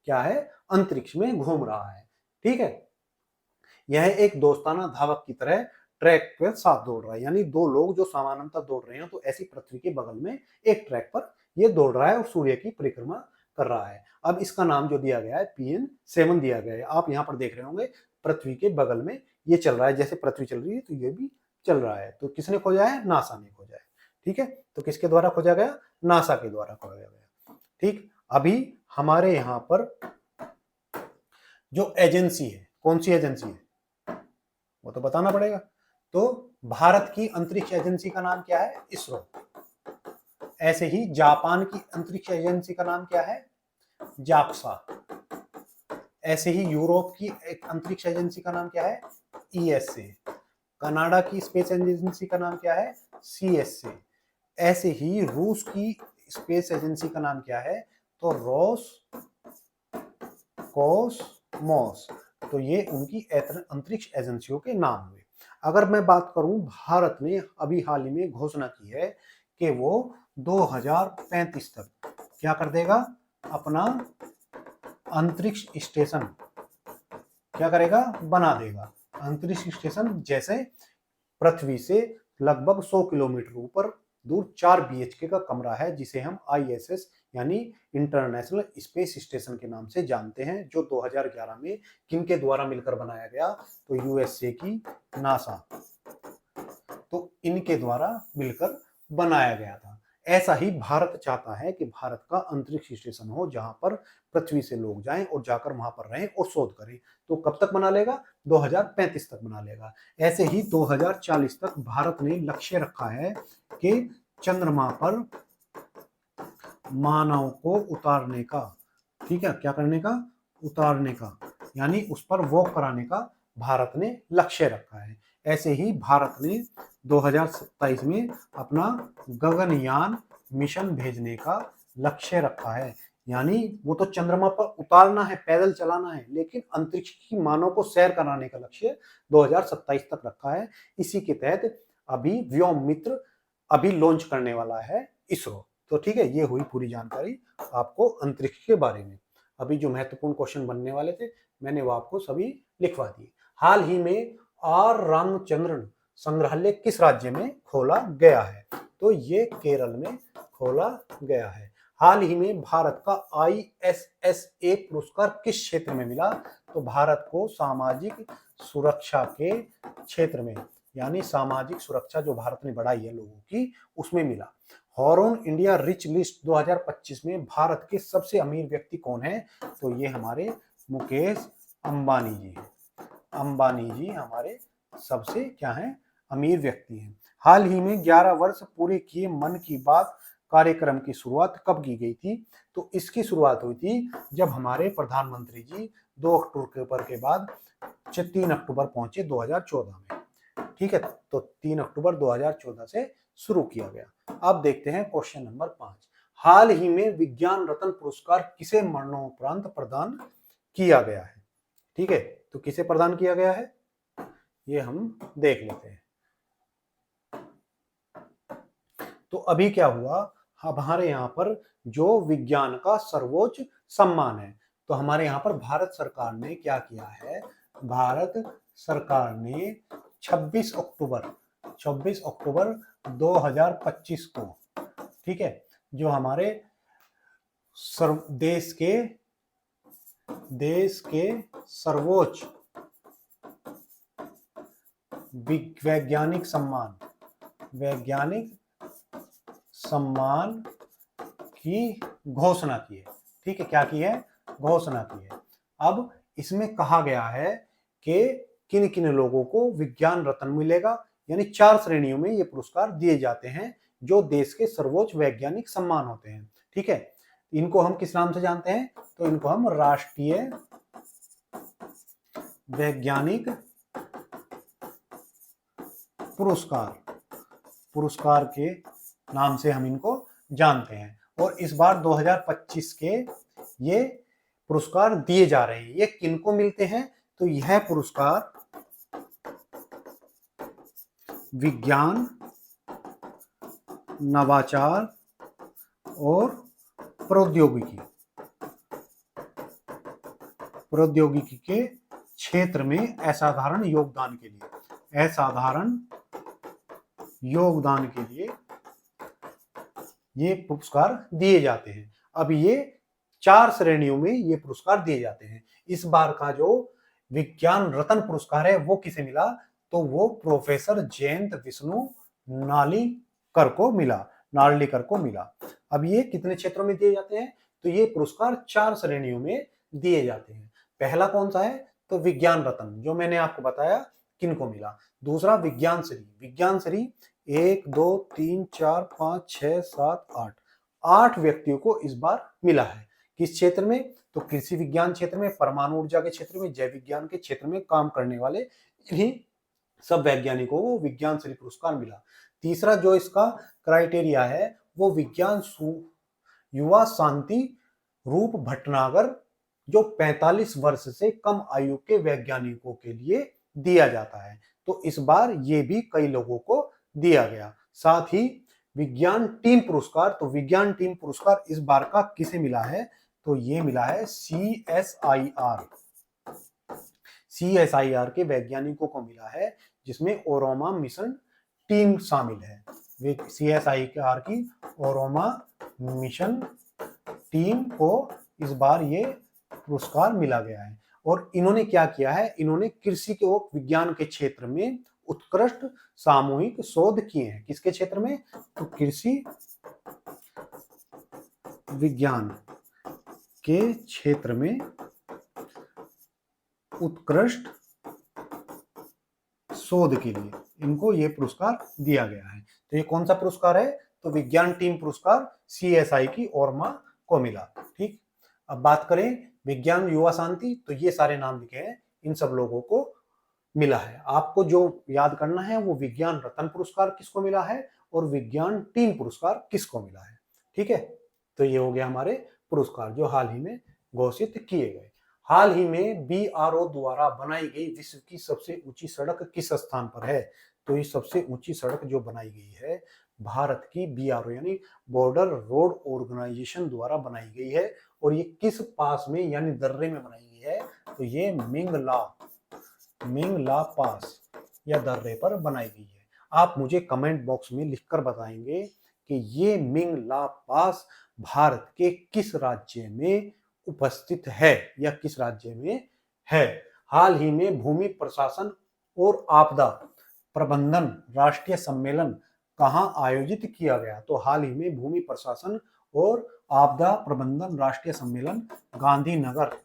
क्या है, अंतरिक्ष में घूम रहा है। ठीक है, यह एक दोस्ताना धावक की तरह ट्रैक के साथ दौड़ रहा है, यानी दो लोग जो समानांतर दौड़ रहे हैं तो ऐसी पृथ्वी के बगल में एक ट्रैक पर ये दौड़ रहा है और सूर्य की परिक्रमा कर रहा है। अब इसका नाम जो दिया गया है PN7 दिया गया है। आप यहाँ पर देख रहे होंगे पृथ्वी के बगल में ये चल रहा है, जैसे पृथ्वी चल रही है तो ये भी चल रहा है। तो किसने खोजा है? नासा ने खोजा है। ठीक है, तो किसके द्वारा खोजा गया? नासा के द्वारा खोजा गया। ठीक, अभी हमारे यहाँ पर जो एजेंसी है, कौन सी एजेंसी है वो तो बताना पड़ेगा। तो भारत की अंतरिक्ष एजेंसी का नाम क्या है? इसरो। ऐसे ही जापान की अंतरिक्ष एजेंसी का नाम क्या है? जाक्सा। ऐसे ही यूरोप की एक अंतरिक्ष एजेंसी का नाम क्या है? ESA। कनाडा की स्पेस एजेंसी का नाम क्या है? CSA। ऐसे ही रूस की स्पेस एजेंसी का नाम क्या है? तो रोस कोसमोस। तो ये उनकी अंतरिक्ष एजेंसियों के नाम हुए। अगर मैं बात करूं, भारत ने अभी हाल ही में घोषणा की है कि वो 2035 तक क्या कर देगा? अपना अंतरिक्ष स्टेशन क्या करेगा? बना देगा। अंतरिक्ष स्टेशन जैसे पृथ्वी से लगभग 100 किलोमीटर ऊपर दूर 4 BHK का कमरा है, जिसे हम ISS यानी इंटरनेशनल स्पेस स्टेशन के नाम से जानते हैं, जो 2011 में किनके द्वारा मिलकर बनाया गया? तो USA की नासा, तो इनके द्वारा मिलकर बनाया गया था। ऐसा ही भारत चाहता है कि भारत का अंतरिक्ष स्टेशन हो जहां पर पृथ्वी से लोग जाएं और जाकर वहां पर रहें और शोध करें। तो कब तक बना लेगा? 2035 तक बना लेगा। ऐसे ही 2040 तक भारत ने लक्ष्य रखा है कि चंद्रमा पर मानव को उतारने का। ठीक है, क्या करने का? उतारने का, यानी उस पर वॉक कराने का भारत ने लक्ष्य रखा है। ऐसे ही भारत ने 2027 में अपना गगनयान मिशन भेजने का लक्ष्य रखा है, यानी वो तो चंद्रमा पर उतारना है, पैदल चलाना है, लेकिन अंतरिक्ष की मानव को सैर कराने का लक्ष्य 2027 तक रखा है। इसी के तहत अभी व्योम मित्र अभी लॉन्च करने वाला है इसरो। तो ठीक है, ये हुई पूरी जानकारी आपको अंतरिक्ष के बारे में। अभी जो महत्वपूर्ण क्वेश्चन बनने वाले थे मैंने वो आपको सभी लिखवा दिए। हाल ही में R रामचंद्रन संग्रहालय किस राज्य में खोला गया है? तो ये केरल में खोला गया है। हाल ही में भारत का ISSA पुरस्कार किस क्षेत्र में मिला? तो भारत को सामाजिक सुरक्षा के क्षेत्र में, यानी सामाजिक सुरक्षा जो भारत ने बढ़ाई है लोगों की, उसमें मिला। हॉरोन इंडिया रिच लिस्ट 2025 में भारत के सबसे अमीर व्यक्ति कौन है? तो ये हमारे मुकेश अंबानी जी हैं। अंबानी जी हमारे सबसे क्या है? अमीर व्यक्ति हैं। हाल ही में 11 वर्ष पूरे किए मन की बात कार्यक्रम की शुरुआत कब की गई थी? तो इसकी शुरुआत हुई थी जब हमारे प्रधानमंत्री जी 2 अक्टूबर के बाद 3 अक्टूबर पहुंचे 2014 में। ठीक है, तो 3 अक्टूबर 2014 से शुरू किया गया। अब देखते हैं क्वेश्चन नंबर 5। हाल ही में विज्ञान रत्न पुरस्कार किसे मरणोपरांत प्रदान किया गया है? ठीक है, तो किसे प्रदान किया गया है ये हम देख लेते हैं। तो अभी क्या हुआ, हमारे यहाँ पर जो विज्ञान का सर्वोच्च सम्मान है, तो हमारे यहाँ पर भारत सरकार ने क्या किया है? भारत सरकार ने 26 अक्टूबर 2025 को, ठीक है, जो हमारे देश के सर्वोच्च वैज्ञानिक सम्मान की घोषणा की है। ठीक है, क्या की है? घोषणा की है। अब इसमें कहा गया है कि किन किन लोगों को विज्ञान रत्न मिलेगा, यानी 4 श्रेणियों में ये पुरस्कार दिए जाते हैं जो देश के सर्वोच्च वैज्ञानिक सम्मान होते हैं। ठीक है, इनको हम किस नाम से जानते हैं? तो इनको हम राष्ट्रीय वैज्ञानिक पुरस्कार के नाम से हम इनको जानते हैं। और इस बार 2025 के ये पुरस्कार दिए जा रहे हैं। ये किनको मिलते हैं? तो यह पुरस्कार विज्ञान, नवाचार और प्रौद्योगिकी के क्षेत्र में असाधारण योगदान के लिए ये पुरस्कार दिए जाते हैं। अब ये 4 श्रेणियों में ये पुरस्कार दिए जाते हैं। इस बार का जो विज्ञान रत्न पुरस्कार है वो किसे मिला? तो वो प्रोफेसर जयंत विष्णु नार्लिकर को मिला। अब ये कितने क्षेत्रों में दिए जाते हैं? तो ये पुरस्कार 4 श्रेणियों में दिए जाते हैं। पहला कौन सा है? तो विज्ञान रत्न, जो मैंने आपको बताया किनको मिला। दूसरा विज्ञान श्री 1 2 3 4 5 6 7 8 व्यक्तियों को इस बार मिला है। किस क्षेत्र में? तो कृषि विज्ञान क्षेत्र में, परमाणु ऊर्जा के क्षेत्र में, जैव विज्ञान के क्षेत्र में काम करने वाले इन्हीं सब वैज्ञानिकों को विज्ञान श्री पुरस्कार मिला। तीसरा जो इसका क्राइटेरिया है वो विज्ञान युवा शांति रूप भटनागर, जो 45 वर्ष से कम आयु के वैज्ञानिकों के लिए दिया जाता है। तो इस बार ये भी कई लोगों को दिया गया। साथ ही विज्ञान टीम पुरस्कार, तो विज्ञान टीम पुरस्कार इस बार का किसे मिला है? तो ये मिला है CSIR के वैज्ञानिकों को मिला है, जिसमें ओरोमा मिशन टीम शामिल है। CSIR की ओरोमा मिशन टीम को इस बार ये पुरस्कार मिला गया है। और इन्होंने क्या किया है? इन्होंने कृषि के विज्ञान के क्षेत्र में उत्कृष्ट सामूहिक शोध किए हैं। किसके क्षेत्र में? तो कृषि विज्ञान के क्षेत्र में उत्कृष्ट शोध के लिए इनको ये पुरस्कार दिया गया है। तो ये कौन सा पुरस्कार है? तो विज्ञान टीम पुरस्कार CSI की ओरमा को मिला। ठीक, अब बात करें विज्ञान युवा शांति, तो ये सारे नाम लिखे हैं, इन सब लोगों को मिला है। आपको जो याद करना है वो विज्ञान रत्न पुरस्कार किसको मिला है और विज्ञान टीम पुरस्कार किसको मिला है। ठीक है, तो ये हो गया हमारे पुरस्कार जो हाल ही में घोषित किए गए। हाल ही में BRO द्वारा बनाई गई विश्व की सबसे ऊंची सड़क किस स्थान पर है? तो ये सबसे ऊंची सड़क जो बनाई गई है भारत की BRO यानी बॉर्डर रोड ऑर्गेनाइजेशन द्वारा बनाई गई है। और ये किस पास में यानी दर्रे में बनाई गई है? तो ये मिंगला पास या दर्रे पर बनाई गई है। आप मुझे कमेंट बॉक्स में लिखकर बताएंगे कि ये मिंगला पास भारत के किस राज्य में उपस्थित है या किस राज्य में है। हाल ही में भूमि प्रशासन और आपदा प्रबंधन राष्ट्रीय सम्मेलन कहाँ आयोजित किया गया? तो हाल ही में भूमि प्रशासन और आपदा प्रबंधन राष्ट्रीय सम्मेलन गांधीनगर,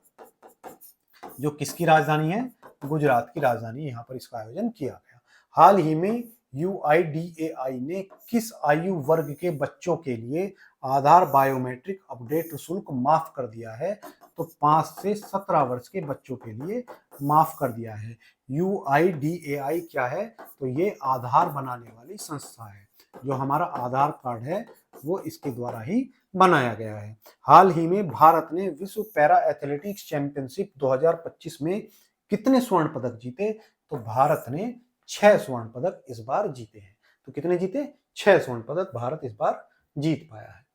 जो किसकी राजधानी है? गुजरात की राजधानी, यहाँ पर इसका आयोजन किया गया। हाल ही में UIDAI ने किस आयु वर्ग के बच्चों के लिए आधार बायोमेट्रिक अपडेट शुल्क माफ कर दिया है? तो 5 से 17 वर्ष के बच्चों के लिए माफ कर दिया है। UIDAI क्या है? तो ये आधार बनाने वाली संस्था है। जो हमारा आधार कार्ड है वो इसके द्वारा ही बनाया गया है। हाल ही में भारत ने विश्व पैरा एथलेटिक्स चैंपियनशिप 2025 में कितने स्वर्ण पदक जीते? तो भारत ने 6 स्वर्ण पदक इस बार जीते हैं। तो कितने जीते? 6 स्वर्ण पदक भारत इस बार जीत पाया है।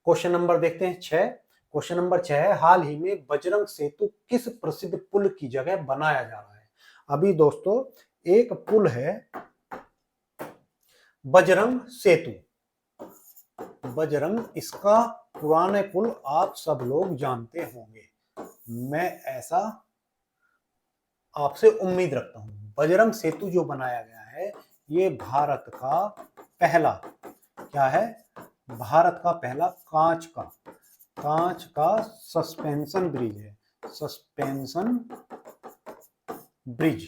क्वेश्चन नंबर देखते हैं 6। क्वेश्चन नंबर 6 है, हाल ही में बजरंग सेतु किस प्रसिद्ध पुल की जगह बनाया जा रहा है? अभी दोस्तों एक पुल है बजरंग सेतु, इसका पुराने पुल आप सब लोग जानते होंगे, मैं ऐसा आपसे उम्मीद रखता हूं। बजरंग सेतु जो बनाया गया है ये भारत का पहला क्या है? भारत का पहला कांच का सस्पेंशन ब्रिज है। सस्पेंशन ब्रिज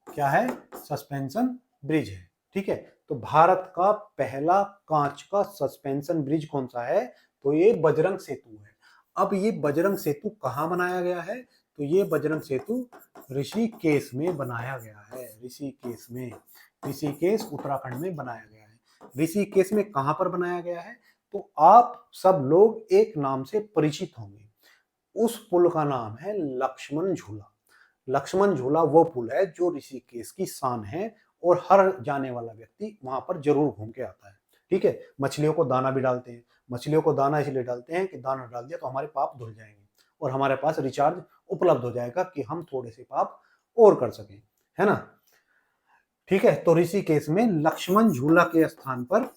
क्या है? सस्पेंशन ब्रिज है। ठीक है, तो भारत का पहला कांच का सस्पेंशन ब्रिज कौन सा है? तो ये बजरंग सेतु है। अब ये बजरंग सेतु कहाँ बनाया गया है? तो ये बजरंग सेतु ऋषिकेश में बनाया गया है। ऋषिकेश में, ऋषिकेश उत्तराखंड में बनाया गया है। ऋषिकेश में कहाँ पर बनाया गया है? तो आप सब लोग एक नाम से परिचित होंगे, उस पुल का नाम है लक्ष्मण झूला। लक्ष्मण झूला वो पुल है जो ऋषिकेश की शान है और हर जाने वाला व्यक्ति वहां पर जरूर घूम के आता है। ठीक है, मछलियों को दाना भी डालते हैं। मछलियों को दाना इसलिए डालते हैं कि दाना डाल दिया तो हमारे पाप धुल जाएंगे और हमारे पास रिचार्ज उपलब्ध हो जाएगा कि हम थोड़े से पाप और कर सकें, है ना। ठीक है, तो ऋषिकेश में लक्ष्मण झूला के स्थान पर,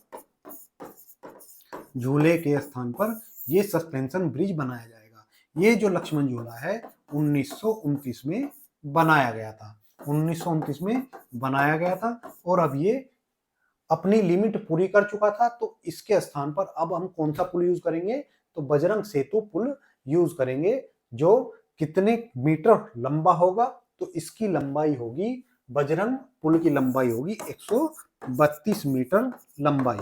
झूले के स्थान पर ये सस्पेंशन ब्रिज बनाया जाएगा। ये जो लक्ष्मण झूला है 1929 में बनाया गया था। 1929 में बनाया गया था और अब ये अपनी लिमिट पूरी कर चुका था। तो इसके स्थान पर अब हम कौन सा पुल यूज करेंगे? तो बजरंग सेतु पुल यूज करेंगे, जो कितने मीटर लंबा होगा? तो इसकी लंबाई होगी, बजरंग पुल की लंबाई होगी 132 मीटर लंबाई।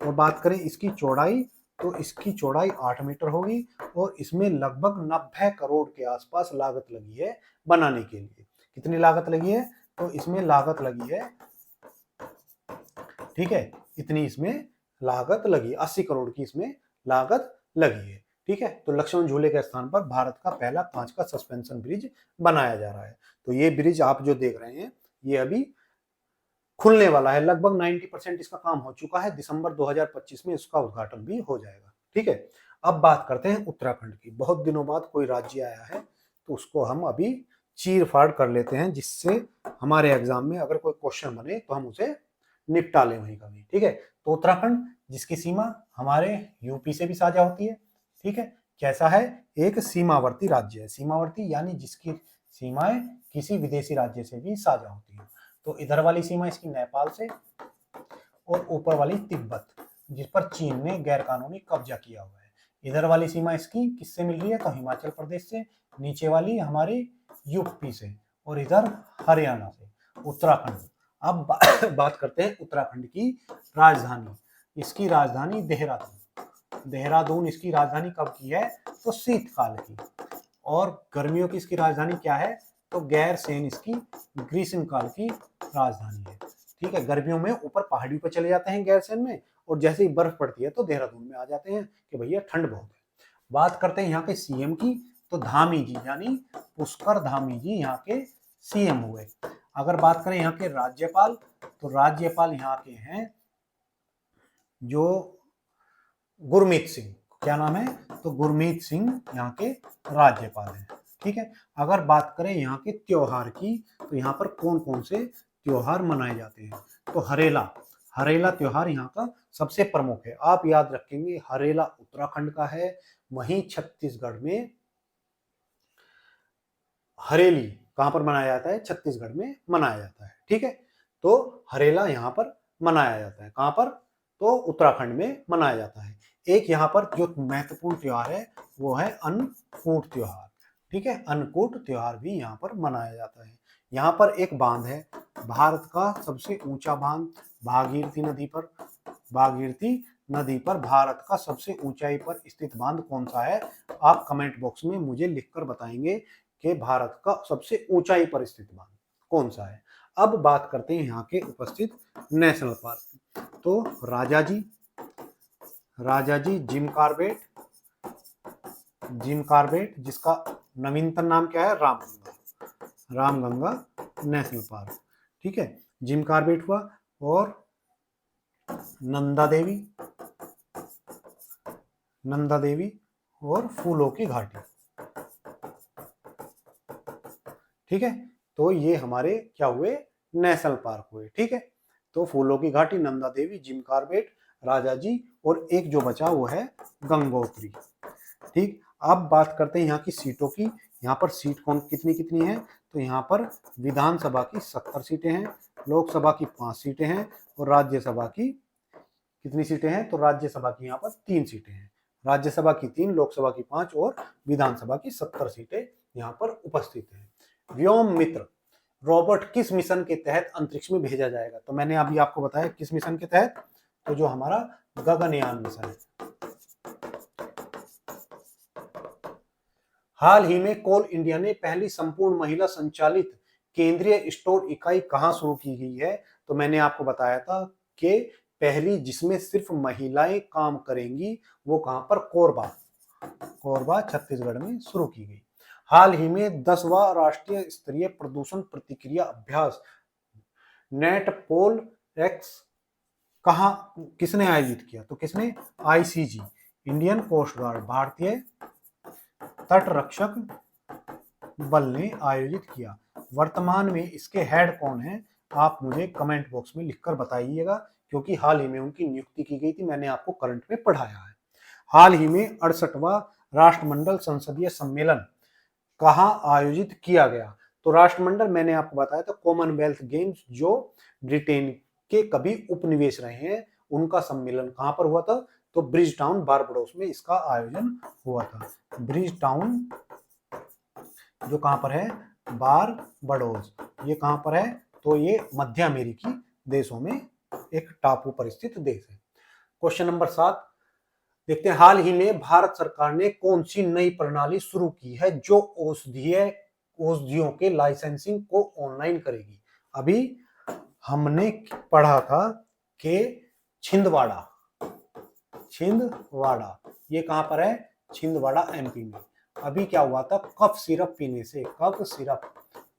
और बात करें इसकी चौड़ाई, तो इसकी चौड़ाई 8 मीटर होगी और इसमें लगभग 90 करोड़ के आसपास लागत लगी है बनाने के लिए। कितनी लागत लगी है? तो इसमें लागत लगी है, ठीक है, इतनी इसमें लागत लगी, 80 करोड़ की इसमें लागत लगी है। ठीक है, तो लक्ष्मण झूले के स्थान पर भारत का पहला कांच का सस्पेंशन ब्रिज बनाया जा रहा है। तो ये ब्रिज आप जो देख रहे हैं ये अभी खुलने वाला है। लगभग 90% इसका काम हो चुका है। दिसंबर 2025 में इसका उद्घाटन भी हो जाएगा। ठीक है, अब बात करते हैं उत्तराखंड की। बहुत दिनों बाद कोई राज्य आया है तो उसको हम अभी चीर फाड़ कर लेते हैं, जिससे हमारे एग्जाम में अगर कोई क्वेश्चन बने तो हम उसे निपटा लें वहीं कभी। ठीक है, तो उत्तराखंड जिसकी सीमा हमारे यूपी से भी साझा होती है। ठीक है, कैसा है? एक सीमावर्ती राज्य है। सीमावर्ती यानी जिसकी सीमाएं किसी विदेशी राज्य से भी साझा होती है। तो इधर वाली सीमा इसकी नेपाल से और ऊपर वाली तिब्बत, जिस पर चीन ने गैरकानूनी कब्जा किया हुआ है। इधर वाली सीमा इसकी किससे मिल रही है? तो हिमाचल प्रदेश से। नीचे वाली हमारी यूपी से और इधर हरियाणा से, उत्तराखंड। अब बात करते हैं उत्तराखंड की राजधानी। इसकी राजधानी देहरादून। देहरादून इसकी राजधानी कब की है? तो शीतकाल की। और गर्मियों की इसकी राजधानी क्या है? तो गैरसैंण इसकी ग्रीष्मकाल की राजधानी है। ठीक है, गर्मियों में ऊपर पहाड़ियों पर चले जाते हैं गैरसैंण में, और जैसे ही बर्फ पड़ती है तो देहरादून में आ जाते हैं कि भैया ठंड बहुत है। बात करते हैं यहाँ के सीएम की, तो धामी जी यानी पुष्कर धामी जी यहाँ के सीएम हुए। अगर बात करें यहाँ के राज्यपाल, तो राज्यपाल यहाँ के हैं जो गुरमीत सिंह। क्या नाम है? तो गुरमीत सिंह यहाँ के राज्यपाल हैं। ठीक है, अगर बात करें यहाँ के त्योहार की, तो यहाँ पर कौन कौन से त्योहार मनाए जाते हैं? तो हरेला, हरेला त्योहार यहाँ का सबसे प्रमुख है। आप याद रखेंगे हरेला उत्तराखंड का है, वहीं छत्तीसगढ़ में हरेली कहां पर मनाया जाता है? छत्तीसगढ़ में मनाया जाता है। ठीक है, तो हरेला यहाँ पर मनाया जाता है। कहां पर? तो उत्तराखंड में मनाया जाता है। एक यहाँ पर जो महत्वपूर्ण त्योहार है वो है अन्नकूट त्योहार। ठीक है, अन्नकूट त्योहार भी यहाँ पर मनाया जाता है। यहाँ पर एक बांध है, भारत का सबसे ऊंचा बांध, भागीरथी नदी पर। भागीरथी नदी पर भारत का सबसे ऊंचाई पर स्थित बांध कौन सा है? आप कमेंट बॉक्स में मुझे लिखकर बताएंगे कि भारत का सबसे ऊंचाई पर स्थित बांध कौन सा है। अब बात करते हैं यहाँ के उपस्थित नेशनल पार्क। तो राजा जी जिम कॉर्बेट, जिम कॉर्बेट जिसका नवीनतम नाम क्या है? Ramganga, Ramganga national park. ठीक है, जिम कॉर्बेट हुआ, और नंदा देवी, नंदा देवी और फूलों की घाटी। ठीक है, तो ये हमारे क्या हुए? नेशनल पार्क हुए। ठीक है, तो फूलों की घाटी, नंदा देवी, जिम कॉर्बेट, राजा जी, और एक जो बचा वो है गंगोत्री। ठीक, अब बात करते हैं यहाँ की सीटों की। यहाँ पर सीट कौन कितनी कितनी है? तो यहाँ पर विधानसभा की 70 सीटें हैं, लोकसभा की 5 सीटें हैं, और राज्यसभा की कितनी सीटें हैं? तो राज्यसभा की यहाँ पर 3 सीटें हैं। राज्यसभा की 3, लोकसभा की 5 और विधानसभा की 70 सीटें यहाँ पर उपस्थित हैं। व्योम मित्र रोबोट किस मिशन के तहत अंतरिक्ष में भेजा जाएगा? तो मैंने अभी आपको बताया किस मिशन के तहत, तो जो हमारा गगनयान मिशन है, हाल ही में कोल इंडिया ने पहली संपूर्ण महिला संचालित केंद्रीय स्टोर इकाई कहां शुरू की गई है? तो मैंने आपको बताया था कि पहली जिसमें सिर्फ महिलाएं काम करेंगी वो कहां पर, कोरबा, कोरबा छत्तीसगढ़ में शुरू की गई। हाल ही में 10वां राष्ट्रीय स्तरीय प्रदूषण प्रतिक्रिया अभ्यास नेट पोल एक्स कहां, किसने आयोजित किया? तो किसने? आईसीजी, इंडियन कोस्ट गार्ड, भारतीय तट रक्षक बल ने आयोजित किया। वर्तमान में इसके हेड कौन है? आप मुझे कमेंट बॉक्स में लिखकर बताइएगा, क्योंकि हाल ही में उनकी नियुक्ति की गई थी, मैंने आपको करंट में पढ़ाया है। हाल ही में 68वां राष्ट्रमंडल संसदीय सम्मेलन कहां आयोजित किया गया? तो राष्ट्रमंडल मैंने आपको बताया था कॉमनवेल्थ गेम्स, जो ब्रिटेन के कभी उपनिवेश रहे हैं, उनका सम्मेलन कहां पर हुआ था? तो ब्रिज टाउन बारबडोस में इसका आयोजन हुआ था। ब्रिज टाउन जो कहां पर है? बारबडोस। ये कहां पर है? तो ये मध्य अमेरिकी देशों में एक टापू पर स्थित देश है। क्वेश्चन नंबर 7 देखते हैं। हाल ही में भारत सरकार ने कौन सी नई प्रणाली शुरू की है जो औषधियों के लाइसेंसिंग को ऑनलाइन करेगी? अभी हमने पढ़ा था कि छिंदवाड़ा, छिंदवाड़ा ये कहां पर है? छिंदवाड़ा एमपी में। अभी क्या हुआ था? कफ सिरप पीने से, कफ सिरप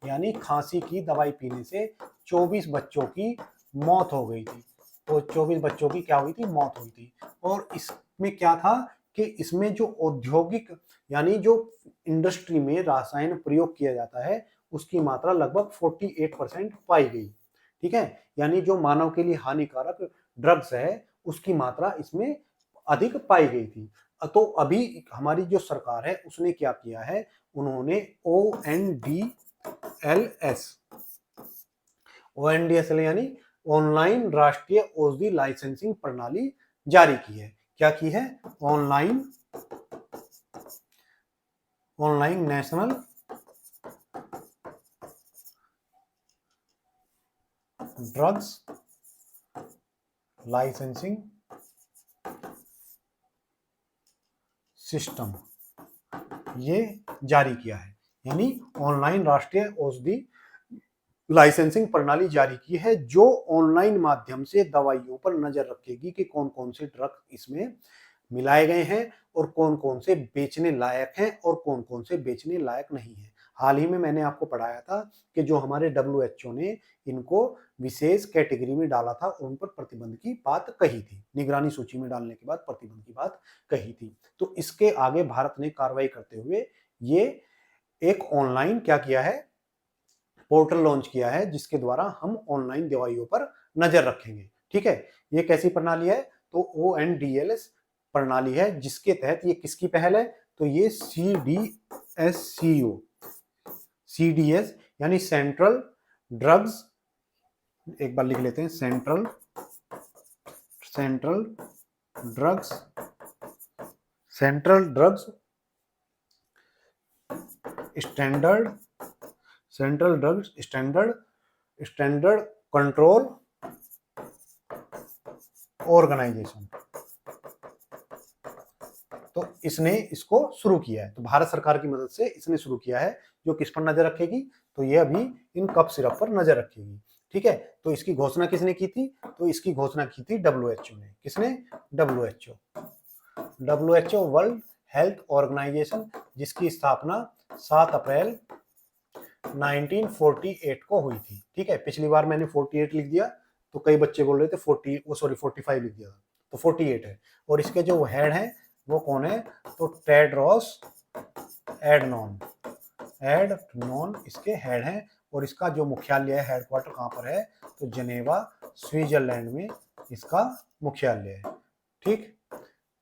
यानी खांसी की दवाई पीने से 24 बच्चों की मौत हो गई थी। तो 24 बच्चों की क्या हुई थी? मौत हुई थी। और इसमें क्या था कि इसमें जो औद्योगिक यानी जो इंडस्ट्री में रसायन प्रयोग किया जाता है उसकी मात्रा लगभग 48% पाई गई। ठीक है, यानी जो मानव के लिए हानिकारक ड्रग्स है उसकी मात्रा इसमें अधिक पाई गई थी। तो अभी हमारी जो सरकार है उसने क्या किया है? उन्होंने ONDS यानी ऑनलाइन राष्ट्रीय औषधि लाइसेंसिंग प्रणाली जारी की है। क्या की है? Online national drugs licensing system ये जारी किया है, यानी ऑनलाइन राष्ट्रीय औषधि लाइसेंसिंग प्रणाली जारी की है जो ऑनलाइन माध्यम से दवाइयों पर नजर रखेगी कि कौन कौन से ड्रग इसमें मिलाए गए हैं और कौन कौन से बेचने लायक हैं और कौन कौन से बेचने लायक नहीं है। हाल ही में मैंने आपको पढ़ाया था कि जो हमारे WHO ने इनको विशेष कैटेगरी में डाला था और उन पर प्रतिबंध की बात कही थी, निगरानी सूची में डालने के बाद प्रतिबंध की बात कही थी। तो इसके आगे भारत ने कार्रवाई करते हुए ये एक ऑनलाइन क्या किया है? पोर्टल लॉन्च किया है जिसके द्वारा हम ऑनलाइन दवाइयों पर नजर रखेंगे। ठीक है, ये कैसी प्रणाली है? तो ONDS प्रणाली है जिसके तहत ये किसकी पहल है? तो ये CDS यानी सेंट्रल ड्रग्स, एक बार लिख लेते हैं, central drugs standard control organisation. तो इसने इसको शुरू किया है, तो भारत सरकार की मदद से इसने शुरू किया है। जो किस पर नजर रखेगी? तो ये अभी इन कफ सिरप पर नजर रखेगी। ठीक है, तो इसकी घोषणा किसने की थी? तो इसकी घोषणा की थी WHO ने। किसने? WHO वर्ल्ड हेल्थ ऑर्गेनाइजेशन, जिसकी स्थापना 7 अप्रैल 1948 को हुई थी। ठीक है, पिछली बार मैंने 48 लिख दिया तो कई बच्चे बोल रहे थे 45 लिख दिया था, तो 48 है। और इसके जो हेड हैं वो कौन है? तो टेड्रोस एडनॉन इसके हेड हैं। और इसका जो मुख्यालय है, हेडक्वार्टर कहां पर है? तो जेनेवा स्विट्जरलैंड में इसका मुख्यालय है। ठीक,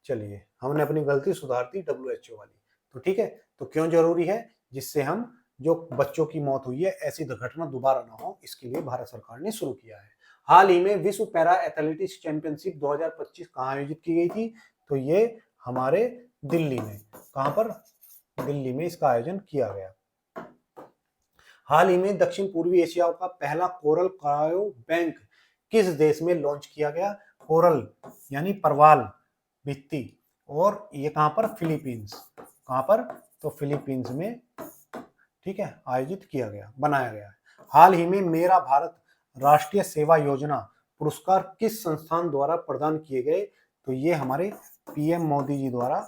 चलिए हमने अपनी गलती सुधार दी WHO वाली। तो ठीक है, तो क्यों जरूरी है? जिससे हम जो बच्चों की मौत हुई है ऐसी दुर्घटना दोबारा ना हो, इसके लिए भारत सरकार ने शुरू किया है। हाल ही में विश्व पैरा एथलेटिक्स चैंपियनशिप 2025 कहां आयोजित की गई थी? तो ये हमारे दिल्ली में। कहां पर? दिल्ली में इसका आयोजन किया गया। हाल ही में दक्षिण पूर्वी एशिया का पहला कोरल क्रायो बैंक किस देश में लॉन्च किया गया? कोरल यानी परवाल भित्ति, और ये कहां पर? फिलीपींस। कहां पर? तो फिलीपींस में, ठीक है, आयोजित किया गया, बनाया गया है। हाल ही में मेरा भारत राष्ट्रीय सेवा योजना पुरस्कार किस संस्थान द्वारा प्रदान किए गए? तो ये हमारे पीएम मोदी जी द्वारा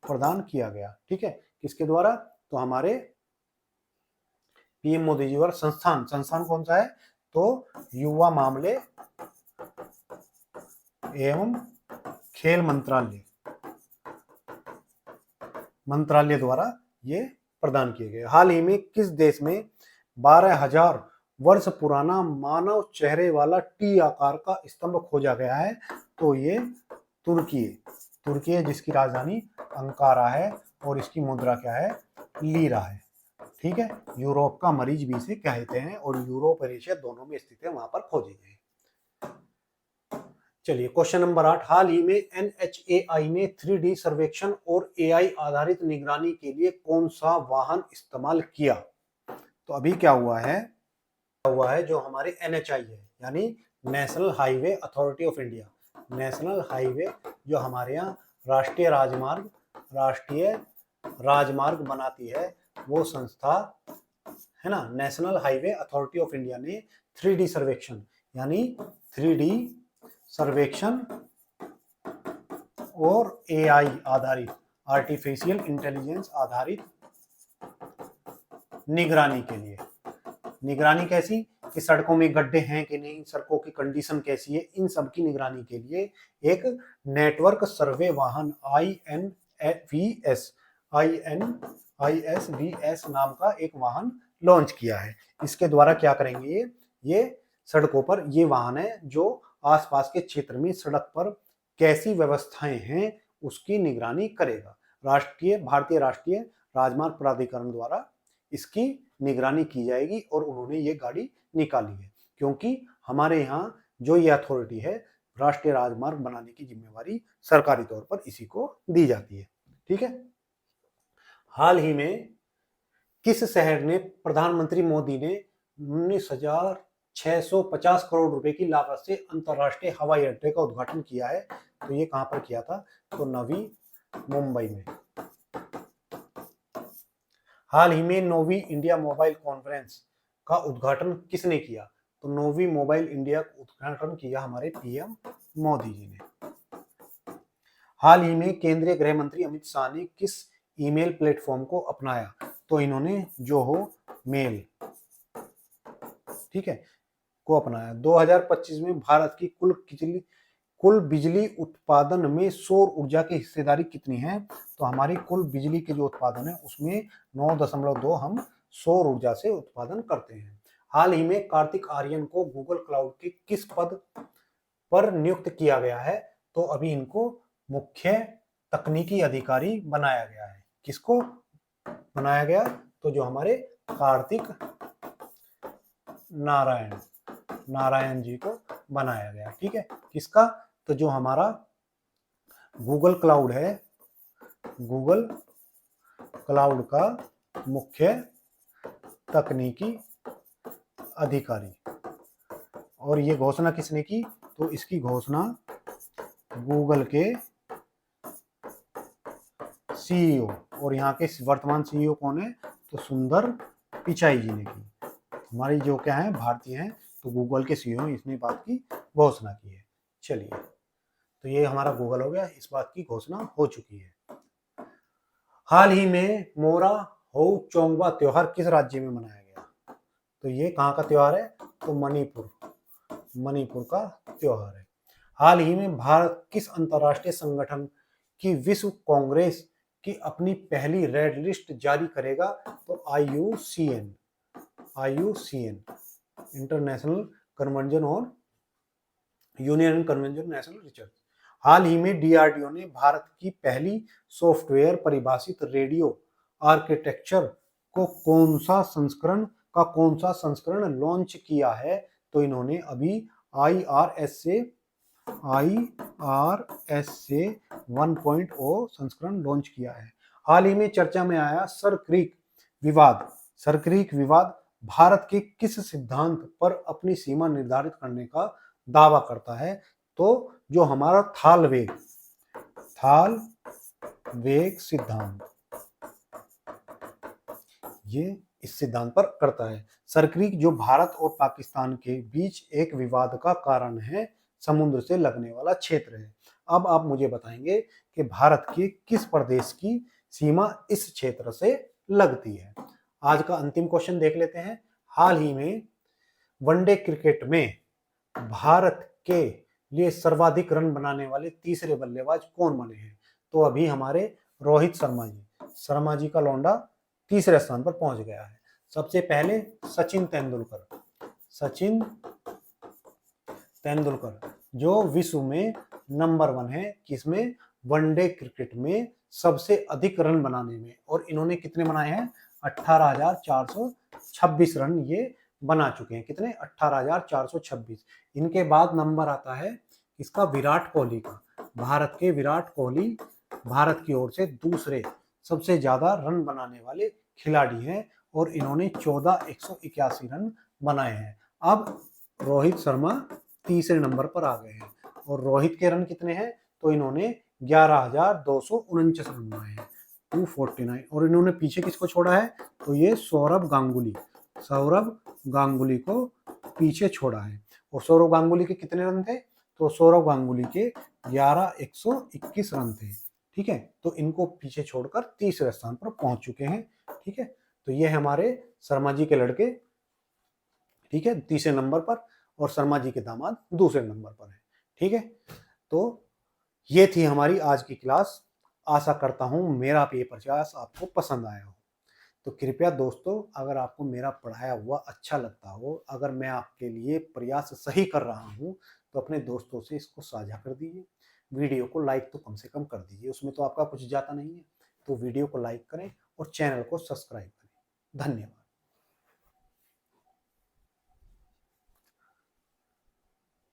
प्रदान किया गया, ठीक है। किसके द्वारा? तो हमारे पीएम मोदी जी द्वारा। संस्थान कौन सा है? तो युवा मामले एवं खेल मंत्रालय द्वारा ये प्रदान किए गए। हाल ही में किस देश में 12,000 वर्ष पुराना मानव चेहरे वाला टी आकार का स्तंभ खोजा गया है? तो ये तुर्की है, जिसकी राजधानी अंकारा है और इसकी मुद्रा क्या है? लीरा है, ठीक है। यूरोप का मरीज भी इसे कहते हैं और यूरोप और एशिया दोनों में स्थित है, वहां पर खोजे गए। चलिए क्वेश्चन नंबर 8, हाल ही में NHAI ने 3D सर्वेक्षण और AI आधारित निगरानी के लिए कौन सा वाहन इस्तेमाल किया? तो अभी क्या हुआ है जो हमारे NHI है, यानी national highway authority of India, national highway जो हमारे यहाँ राष्ट्रीय राजमार्ग बनाती है, वो संस्था है ना, national highway authority of India ने 3D सर्वेक्षण यानी 3D सर्वेक्षण और AI आधारित, आर्टिफिशियल इंटेलिजेंस आधारित निगरानी के लिए, निगरानी कैसी कि सड़कों में गड्ढे हैं कि नहीं, सड़कों की कंडीशन कैसी है, इन सब की निगरानी के लिए एक नेटवर्क सर्वे वाहन INVS नाम का एक वाहन लॉन्च किया है। इसके द्वारा क्या करेंगे? ये सड़कों पर ये वाहन है जो आसपास के क्षेत्र में सड़क पर कैसी व्यवस्थाएं हैं उसकी निगरानी करेगा। भारतीय राष्ट्रीय राजमार्ग प्राधिकरण द्वारा इसकी निगरानी की जाएगी और उन्होंने ये गाड़ी निकाली है, क्योंकि हमारे यहाँ जो ये अथॉरिटी है, राष्ट्रीय राजमार्ग बनाने की जिम्मेवारी सरकारी तौर पर इसी को दी जाती है, ठीक है। हाल ही में किस शहर ने प्रधानमंत्री मोदी ने 19,650 करोड़ रुपए की लागत से अंतरराष्ट्रीय हवाई अड्डे का उद्घाटन किया है? तो ये कहां पर किया था? तो नवी मुंबई में। हाल ही में नोवी इंडिया मोबाइल कॉन्फ्रेंस का उद्घाटन किसने किया? तो नोवी मोबाइल इंडिया का उद्घाटन किया हमारे पीएम मोदी जी ने। हाल ही में केंद्रीय गृह मंत्री अमित शाह ने किस ईमेल प्लेटफॉर्म को अपनाया? तो इन्होंने जोहो मेल, ठीक है, को अपनाया। 2025 में भारत की कुल बिजली उत्पादन में सौर ऊर्जा की हिस्सेदारी कितनी है? तो हमारी कुल बिजली के जो उत्पादन है उसमें 9.2 हम सौर ऊर्जा से उत्पादन करते हैं। हाल ही में कार्तिक आर्यन को गूगल क्लाउड के किस पद पर नियुक्त किया गया है? तो अभी इनको मुख्य तकनीकी अधिकारी बनाया गया है। किसको बनाया गया? तो जो हमारे कार्तिक नारायण जी को बनाया गया, ठीक है। किसका? तो जो हमारा गूगल क्लाउड है, गूगल क्लाउड का मुख्य तकनीकी अधिकारी। और ये घोषणा किसने की? तो इसकी घोषणा गूगल के सीईओ, और यहाँ के वर्तमान सीईओ कौन है? तो सुंदर पिचाई जी ने की। हमारी जो क्या है, भारतीय हैं, तो गूगल के सीईओ इसने बात की घोषणा की है। चलिए, तो ये हमारा गूगल हो गया, इस बात की घोषणा हो चुकी है। हाल ही में मोरा होउ चोंगबा त्योहार किस राज्य में मनाया गया? तो ये कहाँ का त्योहार है? तो मणिपुर का त्योहार है। हाल ही में भारत किस अंतरराष्ट्रीय संगठन की विश्व कांग्रेस की अपनी पहली रेड लिस्ट जारी करेगा? तो IUCN, international convention on union convention national research. हाल ही में DRDO ने भारत की पहली सॉफ्टवेयर परिभाषित रेडियो आर्किटेक्चर को कौन सा संस्करण लॉन्च किया है? तो इन्होंने अभी IRS से 1.0 संस्करण लॉन्च किया है। हाल ही में चर्चा में आया सर क्रीक विवाद भारत के किस सिद्धांत पर अपनी सीमा निर्धारित करने का दावा करता है? तो जो हमारा थाल वेग सिद्धांत, ये इस सिद्धांत पर करता है। सरक्रीक जो भारत और पाकिस्तान के बीच एक विवाद का कारण है, समुद्र से लगने वाला क्षेत्र है। अब आप मुझे बताएंगे कि भारत के किस प्रदेश की सीमा इस क्षेत्र से लगती है। आज का अंतिम क्वेश्चन देख लेते हैं। हाल ही में वनडे क्रिकेट में भारत के लिए सर्वाधिक रन बनाने वाले तीसरे बल्लेबाज कौन बने हैं? तो अभी हमारे रोहित शर्मा जी का लौंडा तीसरे स्थान पर पहुंच गया है। सबसे पहले सचिन तेंदुलकर जो विश्व में नंबर 1 है, किसमें? वनडे क्रिकेट में सबसे अधिक रन बनाने में। और इन्होंने कितने बनाए हैं? 18,426 रन ये बना चुके हैं। कितने? 18,426। इनके बाद नंबर आता है इसका विराट कोहली का। भारत के विराट कोहली भारत की ओर से दूसरे सबसे ज्यादा रन बनाने वाले खिलाड़ी हैं और इन्होंने 14,181 रन बनाए हैं। अब रोहित शर्मा तीसरे नंबर पर आ गए हैं और रोहित के रन कितने हैं? तो इन्होंने 11,249 रन बनाए हैं, 249। और इन्होंने पीछे किसको छोड़ा है? तो ये सौरव गांगुली को पीछे छोड़ा है। और सौरव गांगुली के कितने रन थे? तो सौरव गांगुली के 11,121 रन थे। ठीक है, तो इनको पीछे छोड़कर तीसरे स्थान पर पहुंच चुके हैं। ठीक है, तो ये हमारे शर्मा जी के लड़के, ठीक है, तीसरे नंबर पर, और शर्मा जी के दामाद दूसरे नंबर पर है। ठीक है, तो ये थी हमारी आज की क्लास। आशा करता हूं मेरा ये प्रयास आपको पसंद आया हो। तो कृपया दोस्तों, अगर आपको मेरा पढ़ाया हुआ अच्छा लगता हो, अगर मैं आपके लिए प्रयास सही कर रहा हूं, तो अपने दोस्तों से इसको साझा कर दीजिए। वीडियो को लाइक तो कम से कम कर दीजिए, उसमें तो आपका कुछ जाता नहीं है। तो वीडियो को लाइक करें और चैनल को सब्सक्राइब करें। धन्यवाद।